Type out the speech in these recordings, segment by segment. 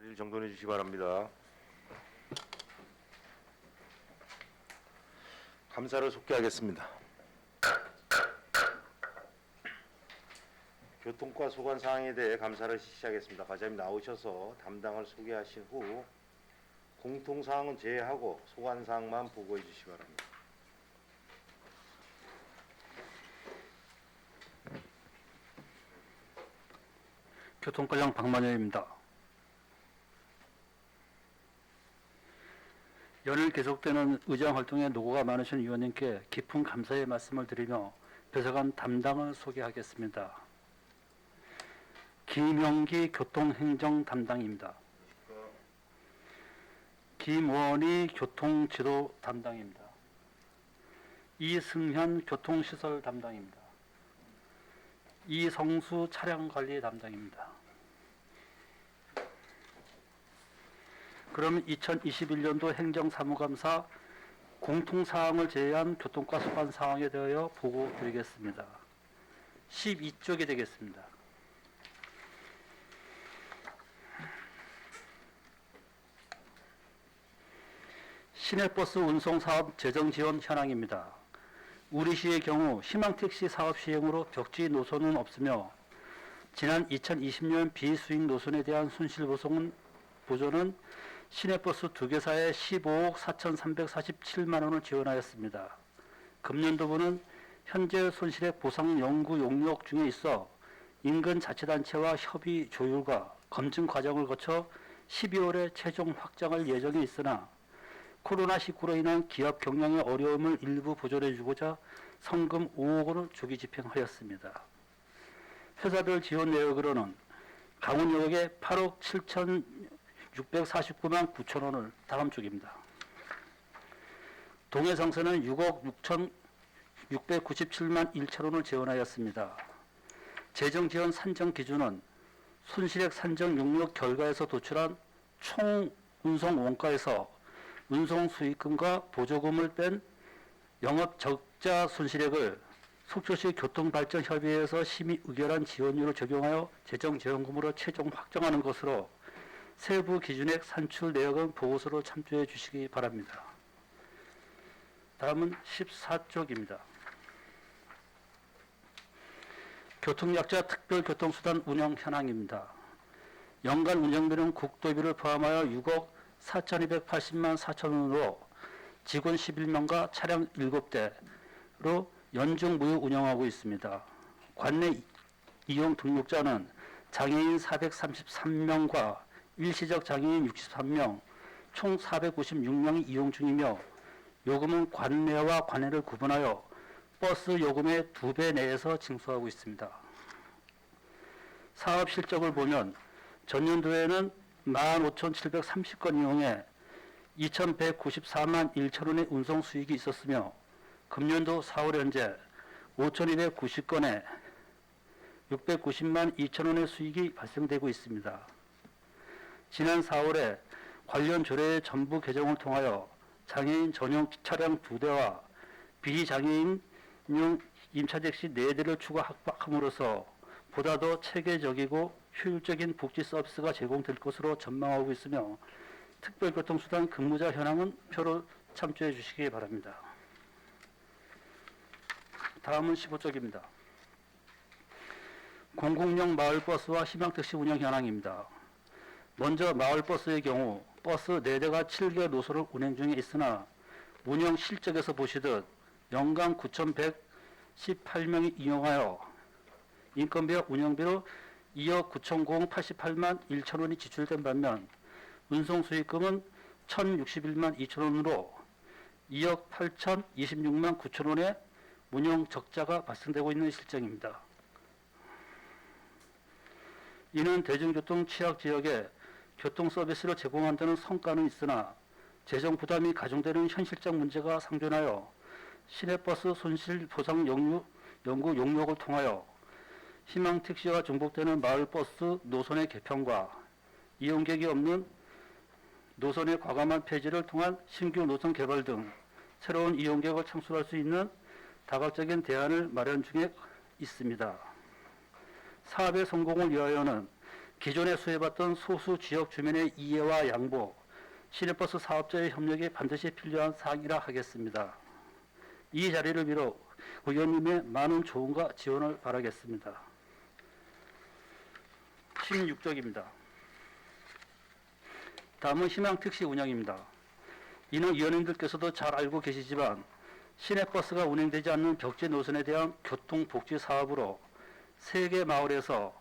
자리를 정돈해 주시기 바랍니다. 감사를 속개하겠습니다. 교통과 소관 사항에 대해 감사를 실시하겠습니다. 과장님 나오셔서 담당을 소개하신 후 공통 사항은 제외하고 소관 사항만 보고해 주시기 바랍니다. 교통과장 박만영입니다. 연일 계속되는 의장활동에 노고가 많으신 위원님께 깊은 감사의 말씀을 드리며 배석한 담당을 소개하겠습니다. 김영기 교통행정 담당입니다. 김원희 교통지도 담당입니다. 이승현 교통시설 담당입니다. 이성수 차량관리 담당입니다. 그럼 2021년도 행정사무감사 공통사항을 제외한 교통과 소관 사항에 대하여 보고 드리겠습니다. 12쪽이 되겠습니다. 시내버스 운송사업 재정지원 현황입니다. 우리시의 경우 희망택시 사업 시행으로 벽지 노선은 없으며 지난 2020년 비수익 노선에 대한 손실보조는 시내버스 2개사에 15억 4,347만 원을 지원하였습니다. 금년도부는 현재 손실액 보상 연구 용역 중에 있어 인근 자치단체와 협의 조율과 검증 과정을 거쳐 12월에 최종 확정할 예정에 있으나 코로나19로 인한 기업 경영의 어려움을 일부 보존해주고자 성금 5억 원을 조기 집행하였습니다. 회사별 지원 내역으로는 강원역에 8억 7,649만 9천 원을 다음 쪽입니다. 동해상선은 6억 6,697만 1천 원을 지원하였습니다. 재정지원 산정 기준은 손실액 산정 용역 결과에서 도출한 총 운송 원가에서 운송 수익금과 보조금을 뺀 영업 적자 손실액을 속초시 교통발전협의회에서 심의 의결한 지원율을 적용하여 재정지원금으로 최종 확정하는 것으로 세부 기준액 산출 내역은 보고서로 참조해 주시기 바랍니다. 다음은 14쪽입니다. 교통약자 특별교통수단 운영 현황입니다. 연간 운영비는 국도비를 포함하여 6억 4,280만 4천 원으로 직원 11명과 차량 7대로 연중 무휴 운영하고 있습니다. 관내 이용 등록자는 장애인 433명과 일시적 장애인 63명, 총 496명이 이용 중이며 요금은 관내와 관내를 구분하여 버스 요금의 2배 내에서 징수하고 있습니다. 사업 실적을 보면 전년도에는 15,730건 이용해 2,194만 1천 원의 운송 수익이 있었으며 금년도 4월 현재 5,290건에 690만 2천 원의 수익이 발생되고 있습니다. 지난 4월에 관련 조례의 전부 개정을 통하여 장애인 전용 차량 2대와 비장애인용 임차택시 4대를 추가 확보함으로써 보다 더 체계적이고 효율적인 복지 서비스가 제공될 것으로 전망하고 있으며 특별교통수단 근무자 현황은 표로 참조해 주시기 바랍니다. 다음은 15쪽입니다. 공공용 마을버스와 희망택시 운영 현황입니다. 먼저 마을버스의 경우 버스 4대가 7개 노선을 운행 중에 있으나 운영 실적에서 보시듯 연간 9,118명이 이용하여 인건비와 운영비로 2억 9,088만 1천 원이 지출된 반면 운송 수익금은 1,061만 2천 원으로 2억 8,026만 9천 원의 운영 적자가 발생되고 있는 실정입니다. 이는 대중교통 취약지역에 교통 서비스를 제공한다는 성과는 있으나 재정 부담이 가중되는 현실적 문제가 상존하여 시내버스 손실 보상 연구 용역을 통하여 희망택시와 중복되는 마을버스 노선의 개편과 이용객이 없는 노선의 과감한 폐지를 통한 신규 노선 개발 등 새로운 이용객을 창출할 수 있는 다각적인 대안을 마련 중에 있습니다. 사업의 성공을 위하여는 기존에 수혜받던 소수 지역 주민의 이해와 양보, 시내버스 사업자의 협력이 반드시 필요한 사항이라 하겠습니다. 이 자리를 빌어 의원님의 많은 조언과 지원을 바라겠습니다. 16쪽입니다. 다음은 희망택시 운영입니다. 이는 위원님들께서도 잘 알고 계시지만 시내버스가 운행되지 않는 벽지 노선에 대한 교통복지 사업으로 3개 마을에서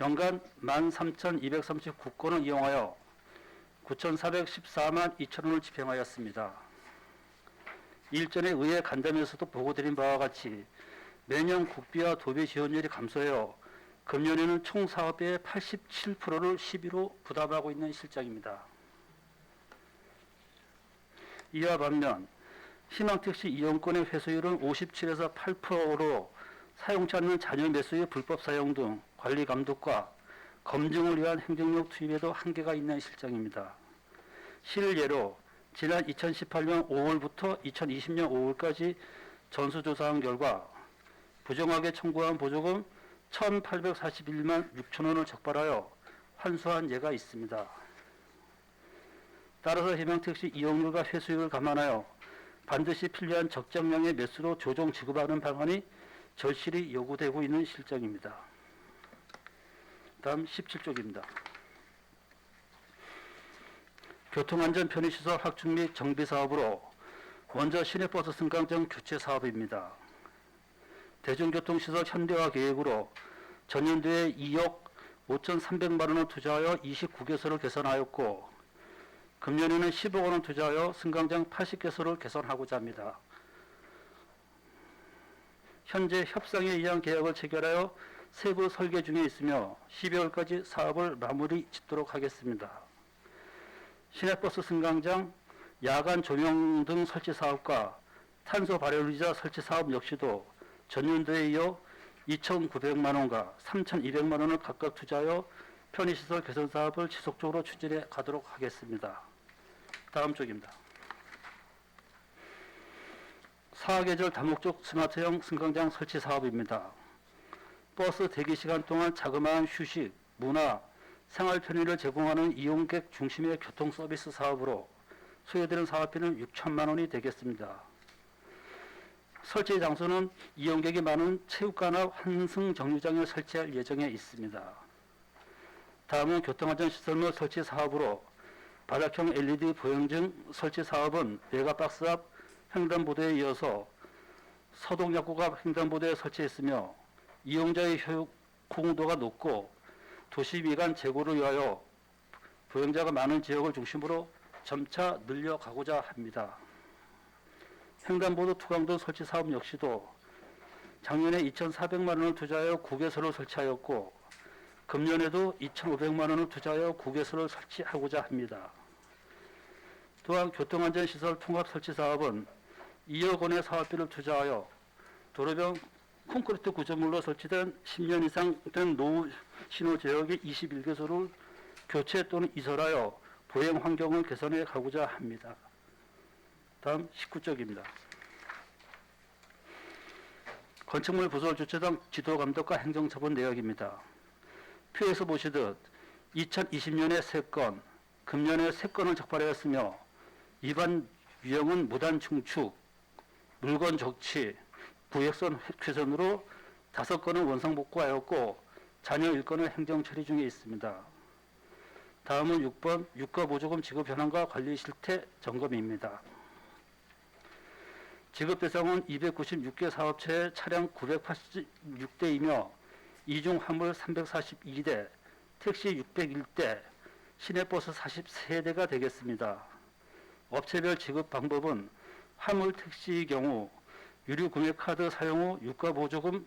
연간 13,239건을 이용하여 9,414만 2천원을 집행하였습니다. 일전에 의회 간담회에서도 보고드린 바와 같이 매년 국비와 도비 지원율이 감소하여 금년에는 총 사업비의 87%를 시비로 부담하고 있는 실정입니다. 이와 반면 희망택시 이용권의 회수율은 57에서 8%로 사용치 않는 잔여 매수의 불법 사용 등 관리 감독과 검증을 위한 행정력 투입에도 한계가 있는 실정입니다. 실예로 지난 2018년 5월부터 2020년 5월까지 전수조사한 결과 부정하게 청구한 보조금 1,841만 6천원을 적발하여 환수한 예가 있습니다. 따라서 희망택시 이용률과 회수율을 감안하여 반드시 필요한 적정량의 매수로 조정 지급하는 방안이 절실히 요구되고 있는 실정입니다. 다음 17쪽입니다. 교통안전 편의시설 확충 및 정비 사업으로 먼저 시내버스 승강장 교체 사업입니다. 대중교통시설 현대화 계획으로 전년도에 2억 5,300만 원을 투자하여 29개소를 개선하였고 금년에는 10억 원을 투자하여 승강장 80개소를 개선하고자 합니다. 현재 협상에 의한 계약을 체결하여 세부 설계 중에 있으며 12월까지 사업을 마무리 짓도록 하겠습니다. 시내버스 승강장 야간 조명 등 설치 사업과 탄소 발열 의자 설치 사업 역시도 전년도에 이어 2,900만 원과 3,200만 원을 각각 투자하여 편의시설 개선 사업을 지속적으로 추진해 가도록 하겠습니다. 다음 쪽입니다. 사계절 다목적 스마트형 승강장 설치 사업입니다. 버스 대기시간 동안 자그마한 휴식, 문화, 생활 편의를 제공하는 이용객 중심의 교통 서비스 사업으로 소요되는 사업비는 6천만 원이 되겠습니다. 설치 장소는 이용객이 많은 체육관과 환승 정류장에 설치할 예정에 있습니다. 다음은 교통안전시설물 설치 사업으로 바닥형 LED 보행증 설치 사업은 메가박스 앞 횡단보도에 이어서 서동약국 앞 횡단보도에 설치했으며 이용자의 호응도가 높고 도시 미관 제고를 위하여 보행자가 많은 지역을 중심으로 점차 늘려가고자 합니다. 횡단보도 투강도 설치 사업 역시도 작년에 2,400만 원을 투자하여 9개소를 설치하였고 금년에도 2,500만 원을 투자하여 9개소를 설치하고자 합니다. 또한 교통안전시설 통합 설치 사업은 2억 원의 사업비를 투자하여 도로변 콘크리트 구조물로 설치된 10년 이상 된 노후 신호 지역의 21개소를 교체 또는 이설하여 보행 환경을 개선해 가고자 합니다. 다음 19쪽입니다. 건축물 부설 주체장 지도 감독과 행정처분 내역입니다. 표에서 보시듯 2020년에 3건, 금년에 3건을 적발하였으며 위반 유형은 무단 증축, 물건 적치, 구획선 훼손으로 5건을 원상복구하였고 잔여 1건을 행정처리 중에 있습니다. 다음은 6번 유가보조금 지급 현황과 관리 실태 점검입니다. 지급 대상은 296개 사업체의 차량 986대이며 이중 화물 342대, 택시 601대, 시내버스 43대가 되겠습니다. 업체별 지급 방법은 화물 택시의 경우 유류 구매 카드 사용 후 유가보조금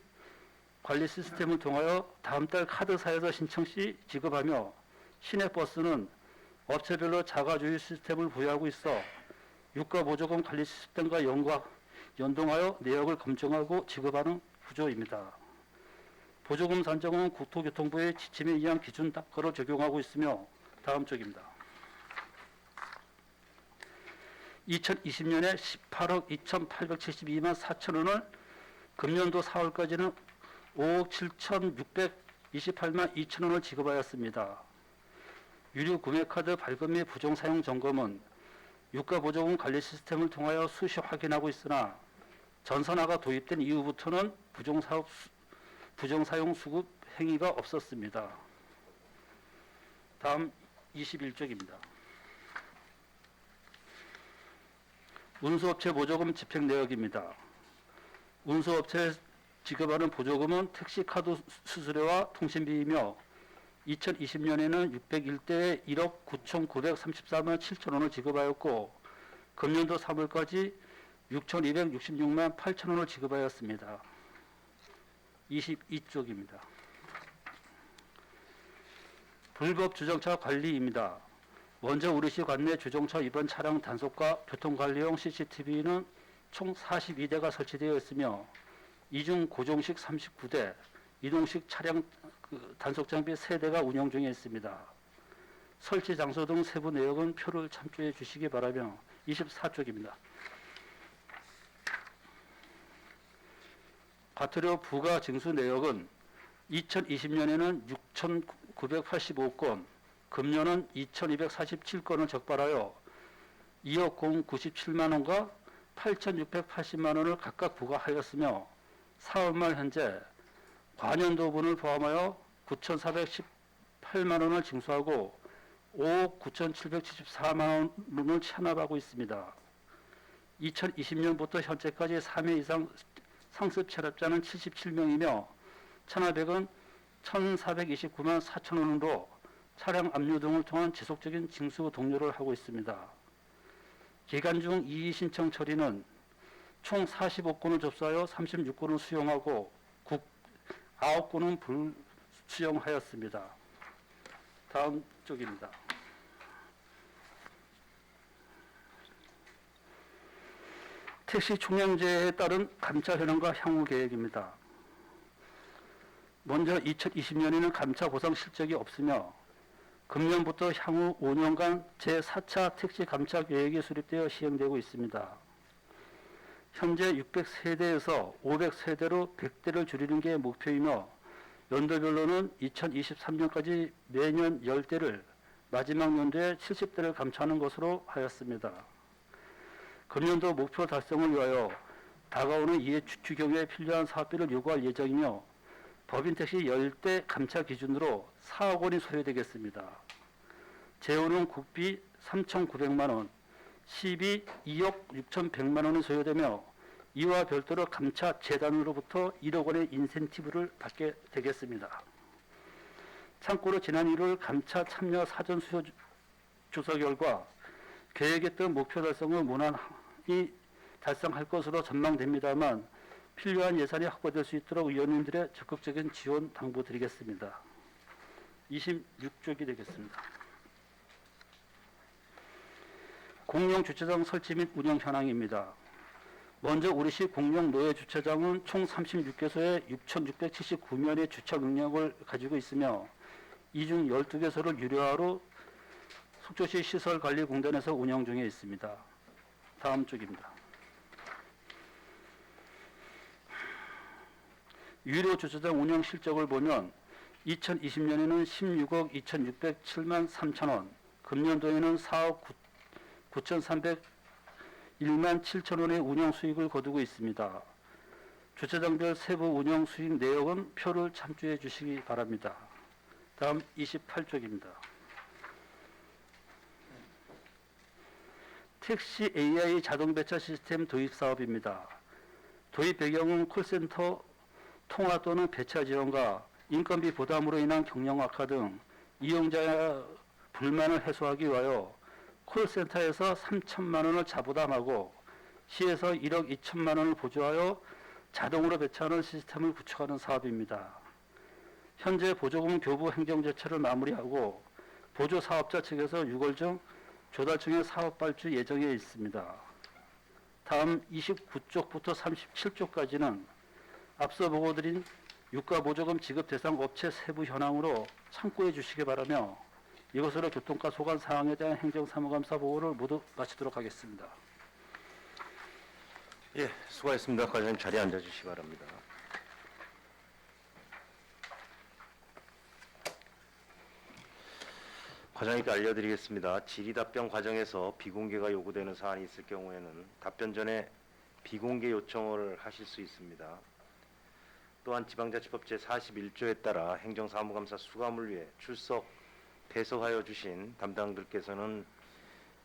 관리 시스템을 통하여 다음 달 카드사에서 신청 시 지급하며 시내버스는 업체별로 자가주의 시스템을 부여하고 있어 유가보조금 관리 시스템과 연동하여 내역을 검증하고 지급하는 구조입니다. 보조금 산정은 국토교통부의 지침에 의한 기준 단가를 적용하고 있으며 다음 쪽입니다. 2020년에 18억 2,872만 4천 원을 금년도 4월까지는 5억 28만 2천 원을 지급하였습니다. 유료 구매카드 발급 및 부정사용 점검은 유가보조금 관리 시스템을 통하여 수시 확인하고 있으나 전산화가 도입된 이후부터는 부정사용 수급 행위가 없었습니다. 다음 21쪽입니다. 운수업체 보조금 집행 내역입니다. 운수업체에 지급하는 보조금은 택시카드 수수료와 통신비이며 2020년에는 601대에 1억 9,934만 7천 원을 지급하였고 금년도 3월까지 6,266만 8천 원을 지급하였습니다. 22쪽입니다. 불법 주정차 관리입니다. 먼저 우리시 관내 주정차 위반 차량 단속과 교통관리용 CCTV는 총 42대가 설치되어 있으며 이 중 고정식 39대, 이동식 차량 단속 장비 3대가 운영 중에 있습니다. 설치 장소 등 세부 내역은 표를 참조해 주시기 바라며 24쪽입니다. 과태료 부과 징수 내역은 2020년에는 6,985건, 금년은 2,247건을 적발하여 2억 097만 원과 8,680만 원을 각각 부과하였으며 4월 말 현재 관연도분을 포함하여 9,418만 원을 징수하고 5억 9,774만 원을 체납하고 있습니다. 2020년부터 현재까지 3회 이상 상습 체납자는 77명이며 체납액은 1,429만 4천 원으로 차량 압류 등을 통한 지속적인 징수 독려를 하고 있습니다. 기간 중 이의 신청 처리는 총 45건을 접수하여 36건을 수용하고 9건은 불수용하였습니다. 다음 쪽입니다. 택시 총량제에 따른 감차 현황과 향후 계획입니다. 먼저 2020년에는 감차 보상 실적이 없으며 금년부터 향후 5년간 제4차 택시 감차 계획이 수립되어 시행되고 있습니다. 현재 600세대에서 500세대로 100대를 줄이는 게 목표이며 연도별로는 2023년까지 매년 10대를 마지막 연도에 70대를 감차하는 것으로 하였습니다. 금년도 목표 달성을 위하여 다가오는 이해 추경에 필요한 사업비를 요구할 예정이며 법인택시 10대 감차 기준으로 4억 원이 소요되겠습니다. 재원은 국비 3,900만 원, 시비 2억 6,100만 원이 소요되며 이와 별도로 감차 재단으로부터 1억 원의 인센티브를 받게 되겠습니다. 참고로 지난 1월 감차 참여 사전 수요 조사 결과 계획했던 목표 달성을 무난히 달성할 것으로 전망됩니다만 필요한 예산이 확보될 수 있도록 위원님들의 적극적인 지원 당부드리겠습니다. 26쪽이 되겠습니다. 공용 주차장 설치 및 운영 현황입니다. 먼저 우리시 공용 노예 주차장은 총 36개소에 6,679명의 주차 능력을 가지고 있으며 이 중 12개소를 유료화로 속초시 시설관리공단에서 운영 중에 있습니다. 다음 쪽입니다. 유료 주차장 운영 실적을 보면 2020년에는 16억 2,607만 3천 원, 금년도에는 4억 9,301만 7천 원의 운영 수익을 거두고 있습니다. 주차장별 세부 운영 수익 내역은 표를 참조해 주시기 바랍니다. 다음 28쪽입니다. 택시 AI 자동 배차 시스템 도입 사업입니다. 도입 배경은 콜센터 통화 또는 배차 지원과 인건비 부담으로 인한 경영 악화 등 이용자의 불만을 해소하기 위하여 콜센터에서 3천만 원을 자부담하고 시에서 1억 2천만 원을 보조하여 자동으로 배차하는 시스템을 구축하는 사업입니다. 현재 보조금 교부 행정 절차를 마무리하고 보조 사업자 측에서 6월 중 조달 중에 사업 발주 예정에 있습니다. 다음 29쪽부터 37쪽까지는 앞서 보고드린 유가보조금 지급 대상 업체 세부 현황으로 참고해 주시기 바라며 이것으로 교통과 소관 사항에 대한 행정사무감사 보고를 모두 마치도록 하겠습니다. 예, 수고하셨습니다. 과장님 자리에 앉아주시기 바랍니다. 과장님께 알려드리겠습니다. 질의답변 과정에서 비공개가 요구되는 사안이 있을 경우에는 답변 전에 비공개 요청을 하실 수 있습니다. 또한 지방자치법 제41조에 따라 행정사무감사 수감을 위해 출석, 배석하여 주신 담당들께서는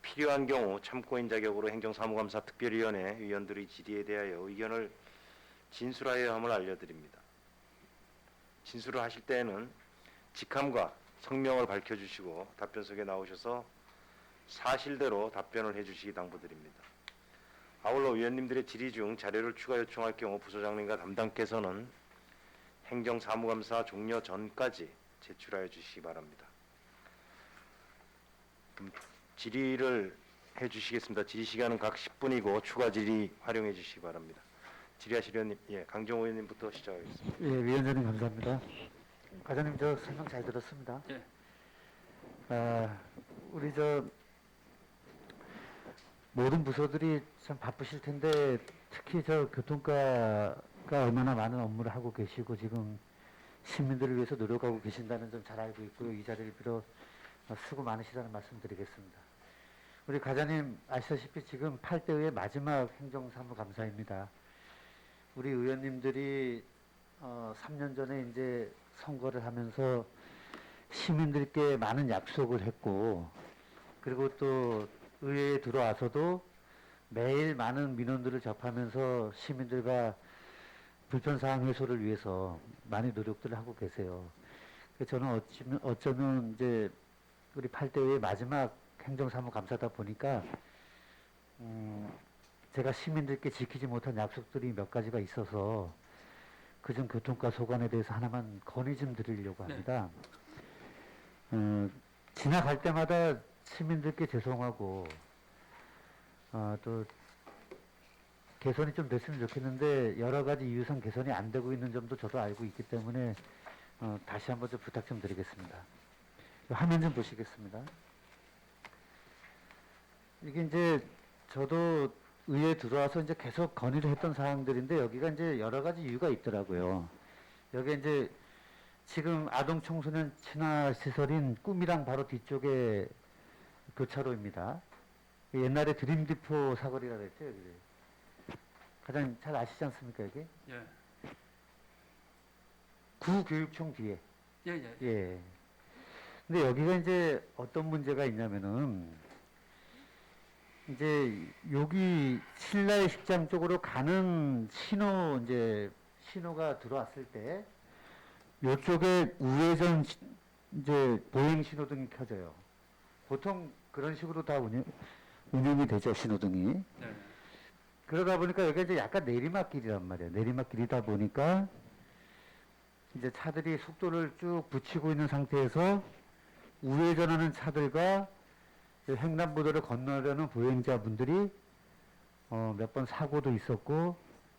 필요한 경우 참고인 자격으로 행정사무감사 특별위원회 위원들의 질의에 대하여 의견을 진술하여야 함을 알려드립니다. 진술을 하실 때에는 직함과 성명을 밝혀주시고 답변석에 나오셔서 사실대로 답변을 해주시기 당부드립니다. 아울러 위원님들의 질의 중 자료를 추가 요청할 경우 부소장님과 담당께서는 행정사무감사 종료 전까지 제출하여 주시기 바랍니다. 그럼 질의를 해주시겠습니다. 질의 시간은 각 10분이고 추가 질의 활용해 주시기 바랍니다. 질의하실 위원님, 강정호 의원님부터 시작하겠습니다. 예, 위원장님 감사합니다. 과장님 저 설명 잘 들었습니다. 예. 우리 모든 부서들이 참 바쁘실 텐데 특히 교통과가 얼마나 많은 업무를 하고 계시고 지금 시민들을 위해서 노력하고 계신다는 점 잘 알고 있고요. 이 자리를 빌어 수고 많으시다는 말씀드리겠습니다. 우리 과장님 아시다시피 지금 8대 의회 마지막 행정사무감사입니다. 우리 의원님들이 3년 전에 이제 선거를 하면서 시민들께 많은 약속을 했고 그리고 또 의회에 들어와서도 매일 많은 민원들을 접하면서 시민들과 불편사항 해소를 위해서 많이 노력들을 하고 계세요. 저는 어쩌면 이제 우리 8대 의회 마지막 행정사무감사다 보니까 제가 시민들께 지키지 못한 약속들이 몇 가지가 있어서 그중 교통과 소관에 대해서 하나만 건의 좀 드리려고 합니다. 지나갈 때마다 시민들께 죄송하고 또 개선이 좀 됐으면 좋겠는데 여러 가지 이유상 개선이 안 되고 있는 점도 저도 알고 있기 때문에 다시 한번 좀 부탁 좀 드리겠습니다. 화면 좀 보시겠습니다. 이게 이제 저도 의회에 들어와서 이제 계속 건의를 했던 사항들인데 여기가 이제 여러 가지 이유가 있더라고요. 여기 이제 지금 아동 청소년 친화 시설인 꿈이랑 바로 뒤쪽에 교차로입니다. 옛날에 드림디포 사거리라 그랬죠, 여기. 가장 잘 아시지 않습니까, 여기? 예. 구교육청 뒤에. 예. 예. 근데 여기가 이제 어떤 문제가 있냐면은 이제 여기 신라의 식장 쪽으로 가는 신호가 들어왔을 때 이쪽에 우회전 이제 보행 신호등이 켜져요. 보통 그런 식으로 다 운영이 되죠, 신호등이. 네. 그러다 보니까 여기가 이제 약간 내리막길이란 말이에요. 내리막길이다 보니까 이제 차들이 속도를 쭉 붙이고 있는 상태에서 우회전하는 차들과 횡단보도를 건너려는 보행자분들이 몇 번 사고도 있었고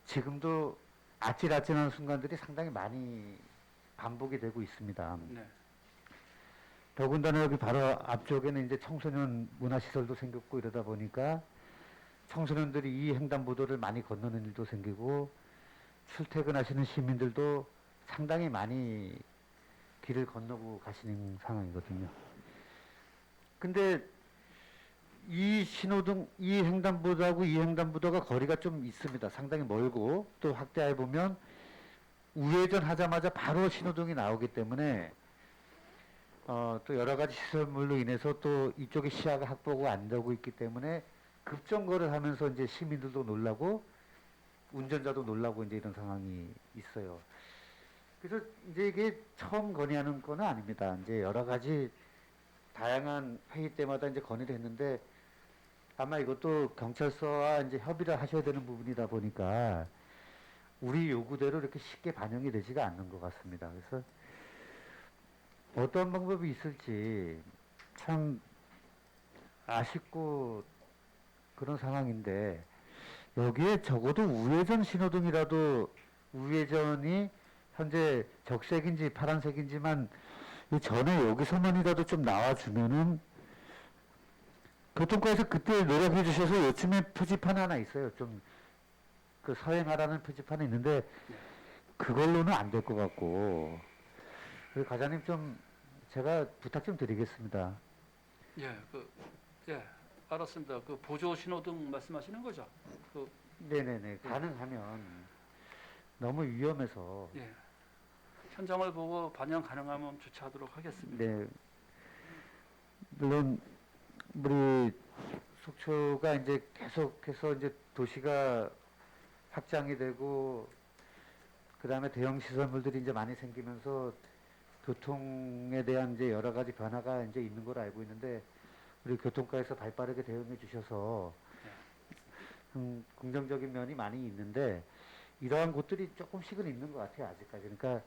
지금도 아찔아찔한 순간들이 상당히 많이 반복이 되고 있습니다. 네. 더군다나 여기 바로 앞쪽에는 이제 청소년 문화시설도 생겼고 이러다 보니까 청소년들이 이 횡단보도를 많이 건너는 일도 생기고 출퇴근하시는 시민들도 상당히 많이 길을 건너고 가시는 상황이거든요. 근데 이 신호등, 이 횡단보도하고 이 횡단보도가 거리가 좀 있습니다. 상당히 멀고 또 확대해 보면 우회전 하자마자 바로 신호등이 나오기 때문에 또 여러 가지 시설물로 인해서 또 이쪽에 시야가 확보가 안 되고 있기 때문에 급정거를 하면서 이제 시민들도 놀라고 운전자도 놀라고 이제 이런 상황이 있어요. 그래서 이제 이게 처음 건의하는 건 아닙니다. 이제 여러 가지 다양한 회의 때마다 이제 건의를 했는데 아마 이것도 경찰서와 이제 협의를 하셔야 되는 부분이다 보니까 우리 요구대로 이렇게 쉽게 반영이 되지가 않는 것 같습니다. 그래서 어떤 방법이 있을지 참 아쉽고 그런 상황인데 여기에 적어도 우회전 신호등이라도 우회전이 현재 적색인지 파란색인지만 이 전에 여기서만이라도 좀 나와주면은 교통과에서 그때 노력해 주셔서 요즘에 표지판 하나 있어요. 좀 그 서행하라는 표지판이 있는데 그걸로는 안 될 것 같고 그래서 과장님 좀 제가 부탁 좀 드리겠습니다. 예, 알았습니다. 그 보조 신호등 말씀하시는 거죠? 네네네. 가능하면 너무 위험해서 예. 현장을 보고 반영 가능하면 주최하도록 하겠습니다. 네. 물론 우리 속초가 이제 계속해서 이제 도시가 확장이 되고 그다음에 대형 시설물들이 이제 많이 생기면서 교통에 대한 이제 여러 가지 변화가 이제 있는 걸 알고 있는데 우리 교통과에서 발빠르게 대응해 주셔서 긍정적인 면이 많이 있는데 이러한 곳들이 조금씩은 있는 것 같아요 아직까지. 그러니까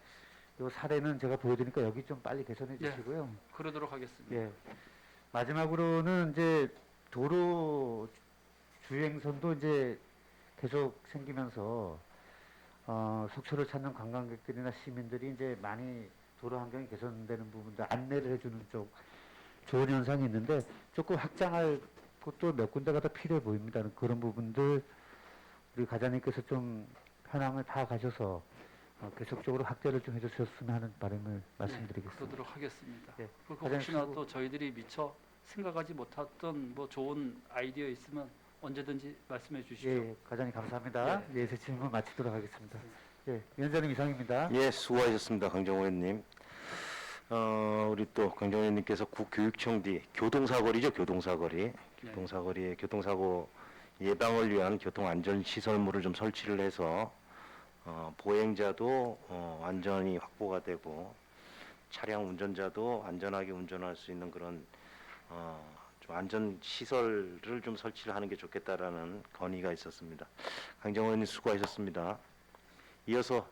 이 사례는 제가 보여드리니까 여기 좀 빨리 개선해 예. 주시고요. 그러도록 하겠습니다. 예. 마지막으로는 이제 도로 주행선도 이제 계속 생기면서 속초를 찾는 관광객들이나 시민들이 이제 많이 도로 환경이 개선되는 부분도 안내를 해주는 쪽 좋은 현상이 있는데 조금 확장할 곳도 몇 군데가 더 필요해 보입니다. 그런 부분들 우리 과장님께서 좀 현황을 파악하셔서 계속적으로 확대를 좀 해주셨으면 하는 바람을 말씀드리겠습니다. 그러도록 하겠습니다. 예. 그리고 가장 혹시나 수고- 또 저희들이 미처 생각하지 못했던 뭐 좋은 아이디어 있으면 언제든지 말씀해 주십시오. 예, 과장님 감사합니다. 예, 제 질문 마치도록 하겠습니다. 예, 위원장님 이상입니다. 예, 수고하셨습니다, 강정호 의원님. 우리 또 강정호 의원님께서 국교육청 뒤 교동사거리죠, 교동사거리. 교동사거리에 교통사고 예방을 위한 교통안전시설물을 좀 설치를 해서 보행자도 안전이 확보가 되고 차량 운전자도 안전하게 운전할 수 있는 그런 좀 안전 시설을 좀 설치를 하는 게 좋겠다라는 건의가 있었습니다. 강정호 의원님 수고하셨습니다. 이어서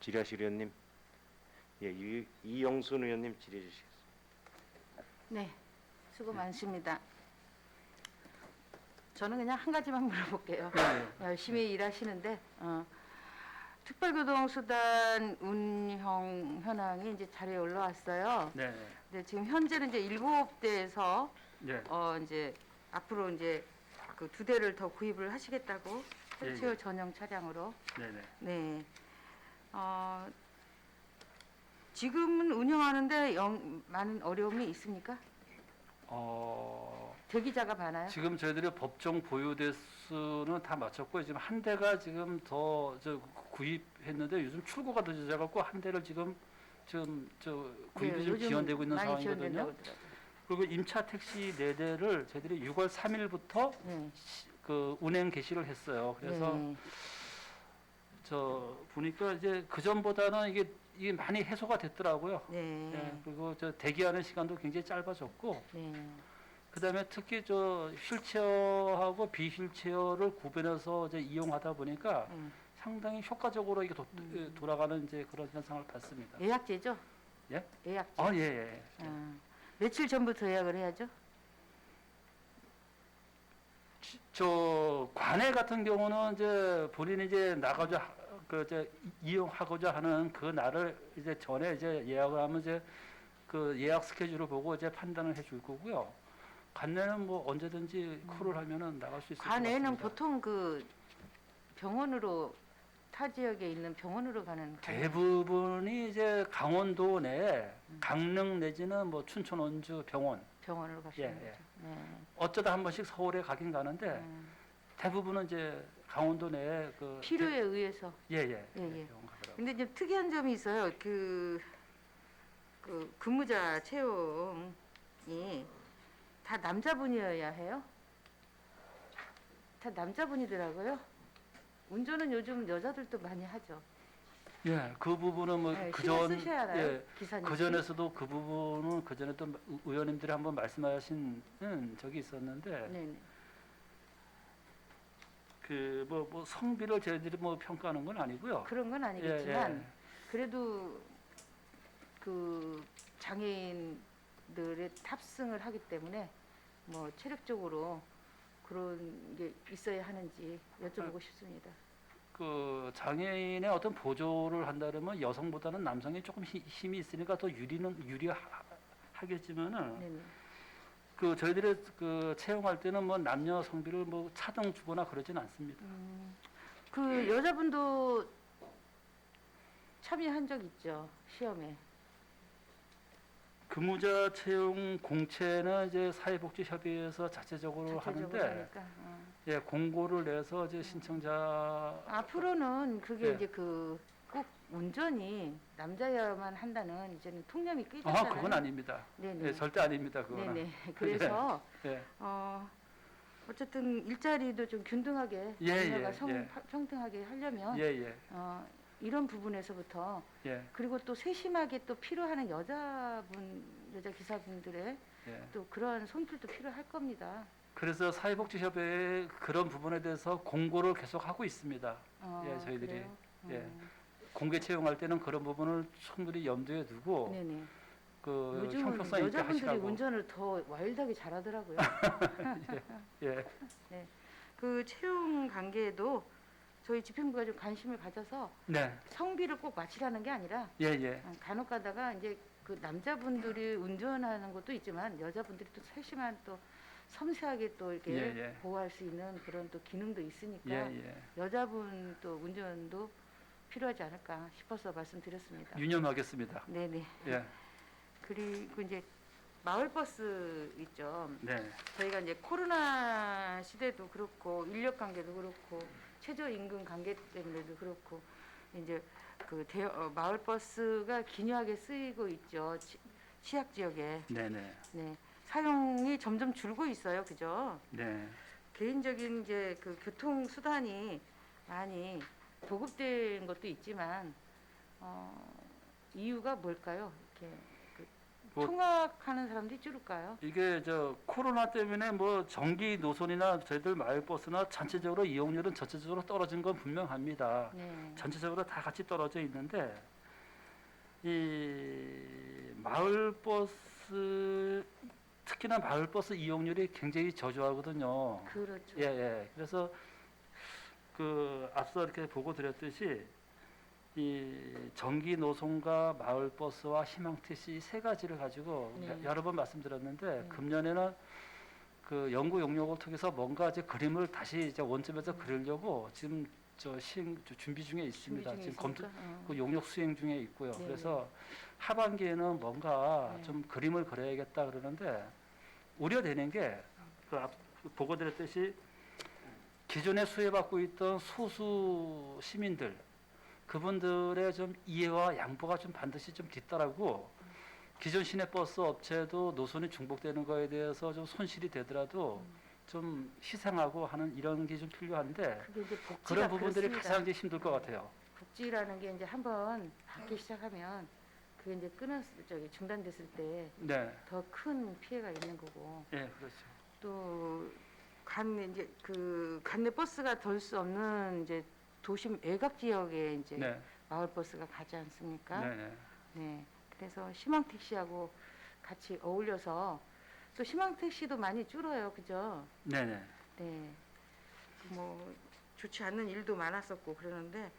질의하실 의원님, 예, 이영순 의원님 질의해 주시겠습니다. 네, 수고 많습니다. 저는 그냥 한 가지만 물어볼게요. 열심히 일하시는데 특별교통수단 운영 현황이 이제 자료에 올라왔어요. 네. 근데 지금 현재는 이제 7대에서 네. 이제 앞으로 이제 그 2대를 더 구입을 하시겠다고 예, 휠체어 예. 전용 차량으로. 네. 네. 네. 지금은 운영하는데 많은 어려움이 있습니까? 대기자가 많아요? 지금 저희들이 법정 보유 대수는 다 마쳤고 지금 한 대가 지금 더 구입했는데 요즘 출고가 늦어져갖고 한 대를 지금 구입이 네, 좀 요즘 지연되고 있는 많이 상황이거든요. 지연된다고 하더라고요. 그리고 임차 택시 4대를 저희들이 6월 3일부터 네. 그 운행 개시를 했어요. 그래서 네. 저 보니까 이제 그 전보다는 이게 많이 해소가 됐더라고요. 네. 예, 그리고 저 대기하는 시간도 굉장히 짧아졌고, 네. 그다음에 특히 저 휠체어하고 비휠체어를 구분해서 이제 이용하다 보니까 상당히 효과적으로 이게 돌아가는 이제 그런 현상을 봤습니다. 예약제죠? 예? 예약제. 예. 며칠 전부터 예약을 해야죠? 저 관내 같은 경우는 이제 본인이 이제 나가자 이용하고자 하는 그 날을 이제 전에 이제 예약을 하면 이제 그 예약 스케줄을 보고 이제 판단을 해줄 거고요. 관내는 뭐 언제든지 콜을 하면은 나갈 수 있을 것 같습니다. 관내는 보통 그 병원으로 타 지역에 있는 병원으로 가는 대부분이 이제 강원도 내 강릉 내지는 뭐 춘천 원주 병원으로 가시는 예, 거죠. 예. 네. 어쩌다 한 번씩 서울에 가긴 가는데 대부분은 이제 강원도 내에 그 필요에 의해서. 예. 예. 병원 가더라고요. 근데 좀 특이한 점이 있어요. 그 근무자 채용이 다 남자분이어야 해요? 다 남자분이더라고요. 운전은 요즘 여자들도 많이 하죠. 예, 그 부분은 뭐 네, 그전 신경 쓰셔야 알아요, 기사님. 그 전에서도 그 부분은 그 전에 또 의원님들이 한번 말씀하신 적이 있었는데 네네. 그 뭐 성비를 저희들이 뭐 평가하는 건 아니고요. 그런 건 아니겠지만 예. 그래도 그 장애인들의 탑승을 하기 때문에 뭐 체력적으로 그런 게 있어야 하는지 여쭤보고 싶습니다. 그 장애인의 어떤 보조를 한다면 여성보다는 남성이 조금 힘이 있으니까 더 유리하겠지만은 네네. 그 저희들이 그 채용할 때는 뭐 남녀 성비를 뭐 차등 주거나 그러진 않습니다. 그 여자분도 참여한 적 있죠, 시험에. 근무자 채용 공채는 이제 사회복지협의회에서 자체적으로 하는데 하니까. 예, 공고를 내서 이제 신청자 앞으로는 그게 네. 이제 그 꼭 운전이 남자여야만 한다는 이제는 통념이 깨졌잖아요. 그건 아닙니다. 네네. 예, 절대 아닙니다. 그거는. 네네. 그래서 예. 어쨌든 일자리도 좀 균등하게 예, 남녀가 예. 평등하게 하려면 예, 예. 이런 부분에서부터 예. 그리고 또 세심하게 또 필요하는 여자 기사분들의 예. 또 그런 손길도 필요할 겁니다. 그래서 사회복지협회에 그런 부분에 대해서 공고를 계속 하고 있습니다. 예, 저희들이. 그래요? 예. 공개 채용할 때는 그런 부분을 충분히 염두에 두고 네네. 그 요즘은 형평성 있게 여자분들이 하시라고. 운전을 더 와일드하게 잘하더라고요. 예. 그 채용 관계에도 저희 집행부가 좀 관심을 가져서 네. 성비를 꼭 맞추라는 게 아니라 예, 예. 간혹 가다가 이제 그 남자분들이 운전하는 것도 있지만 여자분들이 또 세심한 또 섬세하게 또 이렇게 예, 예. 보호할 수 있는 그런 또 기능도 있으니까 예, 예. 여자분 또 운전도 필요하지 않을까 싶어서 말씀드렸습니다. 유념하겠습니다. 네네. 예. 그리고 이제 마을버스 있죠. 네. 저희가 이제 코로나 시대도 그렇고 인력 관계도 그렇고 최저임금 관계 때문에도 그렇고 이제 그 마을버스가 기묘하게 쓰이고 있죠. 취약 지역에. 네네. 네. 사용이 점점 줄고 있어요. 그죠? 네. 개인적인 이제 그 교통 수단이 많이 보급된 것도 있지만 이유가 뭘까요? 이렇게 뭐- 통학하는 사람들이 줄을까요? 이게 저 코로나 때문에 뭐 전기 노선이나 저희들 마을버스나 전체적으로 이용률은 전체적으로 떨어진 건 분명합니다. 네. 전체적으로 다 같이 떨어져 있는데 이 마을버스 특히나 마을버스 이용률이 굉장히 저조하거든요. 그렇죠. 예, 예. 그래서 그 앞서 이렇게 보고 드렸듯이 이 전기 노선과 마을버스와 희망택시 세 가지를 가지고 네. 여러 번 말씀드렸는데 네. 금년에는 그 연구 용역을 통해서 뭔가 이제 그림을 다시 이제 원점에서 그리려고 지금 준비 중에 있습니다. 준비 중에 지금 검토 있으니까, 그 용역 수행 중에 있고요. 네, 그래서 하반기에는 뭔가 네. 좀 그림을 그려야겠다 그러는데 우려되는 게 그 보고 드렸듯이 기존에 수혜받고 있던 소수 시민들 그분들의 좀 이해와 양보가 좀 반드시 좀 뒤따르고 기존 시내버스 업체도 노선이 중복되는 거에 대해서 좀 손실이 되더라도 좀 희생하고 하는 이런 게 좀 필요한데 그게 이제 복지가 그런 부분들이 그렇습니다. 가장 이제 힘들 것 같아요. 복지라는 게 이제 한번 받기 시작하면 그게 이제 중단됐을 때 네, 더 큰 피해가 있는 거고 예, 그렇죠. 또 이제 그 관내 버스가 돌 수 없는 이제 도심 외곽 지역에 이제 네, 마을 버스가 가지 않습니까? 네, 네. 네. 그래서 희망 택시하고 같이 어울려서 또 희망 택시도 많이 줄어요. 그죠? 네, 네. 네. 뭐 좋지 않은 일도 많았었고 그러는데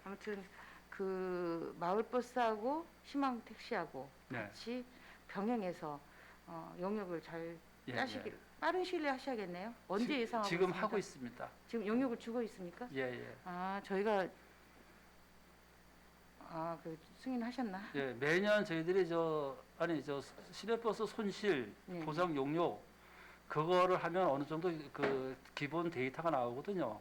아무튼 그 마을 버스하고 희망 택시하고 네. 같이 병행해서 용역을 잘 예, 짜시길 예. 빠른 시일 내에 하셔야겠네요. 언제 예상하고 지금 있습니까? 하고 있습니다. 지금 용역을 주고 있습니까? 예, 예. 저희가 그 승인하셨나? 예, 매년 저희들이 시내버스 손실 네. 보상 용역 그거를 하면 어느 정도 그 기본 데이터가 나오거든요.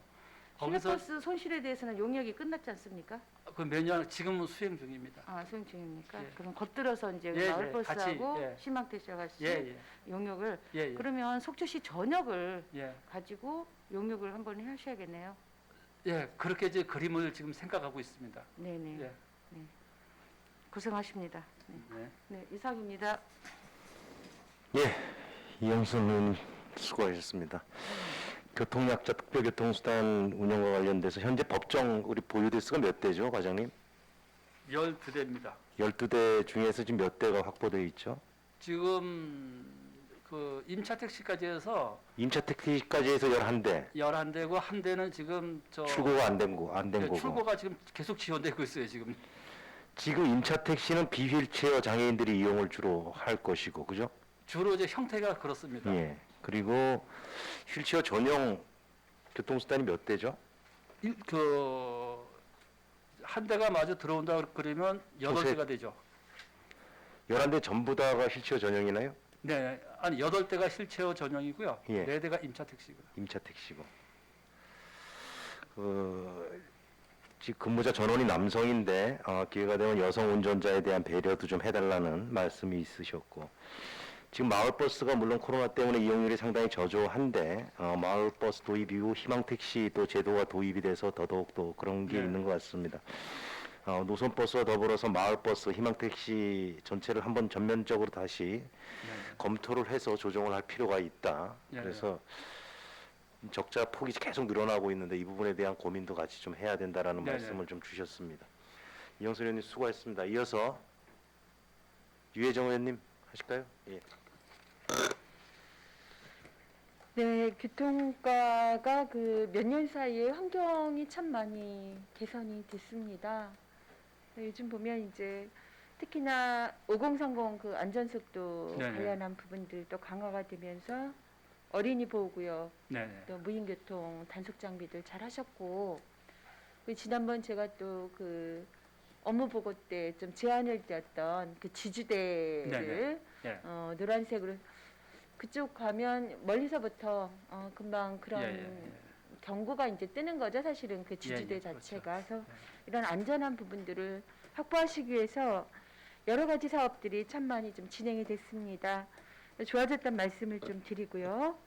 거기서 시내버스 손실에 대해서는 용역이 끝났지 않습니까? 그 매년 지금은 수행 중입니다. 수행 중입니까? 예. 그럼 겉들어서 이제 예, 마을버스하고 같이, 예. 희망택시와 같이 예, 예, 용역을 예, 예. 그러면 속초시 전역을 예, 가지고 용역을 한번 하셔야겠네요. 예, 그렇게 이제 그림을 지금 생각하고 있습니다. 네네. 예, 고생하십니다. 네. 네. 네, 이상입니다. 예, 이영선 의원님 수고하셨습니다. 교통약자 특별교통수단 운영과 관련돼서 현재 법정 우리 보유 대수가 몇 대죠, 과장님? 12대입니다. 12대 중에서 지금 몇 대가 확보되어 있죠? 지금 그 임차 택시까지 해서 임차 택시까지 해서 11대. 11대고 한 대는 지금 출고가 안 된 네, 거고. 출고가 지금 계속 지연되고 있어요, 지금. 지금 임차 택시는 비휠체어 장애인들이 이용을 주로 할 것이고, 그죠? 주로 이제 형태가 그렇습니다. 예. 그리고 휠체어 전용 교통수단이 몇 대죠? 한 대가 마저 들어온다 그러면 8대가 되죠. 11대 전부 다가 휠체어 전용이나요? 네, 아니 8대가 휠체어 전용이고요. 예. 4대가 임차 택시고요. 임차 택시고. 지금 근무자 전원이 남성인데 기회가 되면 여성 운전자에 대한 배려도 좀 해달라는 말씀이 있으셨고, 지금 마을버스가 물론 코로나 때문에 이용률이 상당히 저조한데 마을버스 도입 이후 희망택시도 제도가 도입이 돼서 더더욱 또 그런 게 네. 있는 것 같습니다. 노선버스와 더불어서 마을버스, 희망택시 전체를 한번 전면적으로 다시 네. 검토를 해서 조정을 할 필요가 있다. 네, 그래서 적자 폭이 계속 늘어나고 있는데 이 부분에 대한 고민도 같이 좀 해야 된다라는 네, 말씀을 좀 주셨습니다. 이영선 의원님 수고하셨습니다. 이어서 유혜정 의원님 하실까요? 예. 네, 교통과가 그 몇 년 사이에 환경이 참 많이 개선이 됐습니다. 요즘 보면 이제 특히나 5030 그 안전속도 네네. 관련한 부분들도 강화가 되면서 어린이 보호구역 네, 네. 또 무인교통 단속 장비들 잘 하셨고, 그 지난번 제가 또 그 업무 보고 때 좀 제안을 드렸던 그 지주대를 네네. 예. 노란색으로 그쪽 가면 멀리서부터 금방 그런 예, 예, 예. 경고가 이제 뜨는 거죠, 사실은 그 지주대 예, 그렇죠. 자체가. 그래서 예. 이런 안전한 부분들을 확보하시기 위해서 여러 가지 사업들이 참 많이 좀 진행이 됐습니다. 좋아졌던 말씀을 좀 드리고요.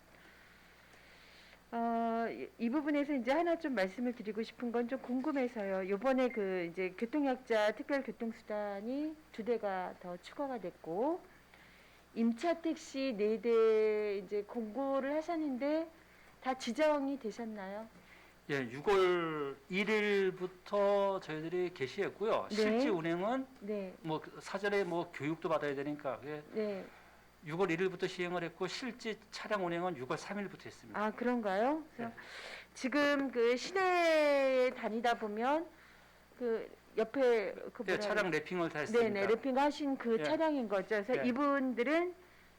이 부분에서 이제 하나 좀 말씀을 드리고 싶은 건 좀 궁금해서요. 요번에 그 이제 교통약자 특별교통수단이 2대가 더 추가가 됐고, 임차 택시 4대 이제 공고를 하셨는데 다 지정이 되셨나요? 예, 6월 1일부터 저희들이 개시했고요. 네. 실제 운행은 네, 뭐 사전에 뭐 교육도 받아야 되니까 그게 네. 6월 1일부터 시행을 했고 실제 차량 운행은 6월 3일부터 했습니다. 아, 그런가요? 그래서 네. 지금 그 시내에 다니다 보면 그 옆에 그 예, 뭐라 차량 그래? 랩핑을 다 했습니다. 네네, 래핑 하신 그 예. 차량인 거죠. 그래서 예. 이분들은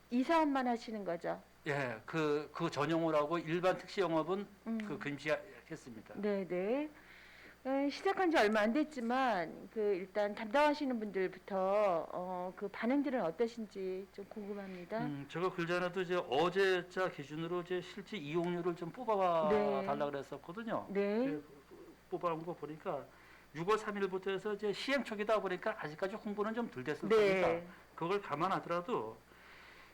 이 사업만 하시는 거죠. 예, 그 전용을 하고 일반 택시 영업은 그 음. 금지했습니다. 네네. 시작한 지 얼마 안 됐지만 그 일단 담당하시는 분들부터 그 반응들은 어떠신지 좀 궁금합니다. 제가 글전에도 이제 어제자 기준으로 이제 실제 이용률을 좀 뽑아 네. 달라 그랬었거든요. 네. 그 뽑아온 거 보니까 6월 3일부터 해서 이제 시행 초기다 보니까 아직까지 홍보는 좀 덜 됐을 네. 겁니다. 그걸 감안하더라도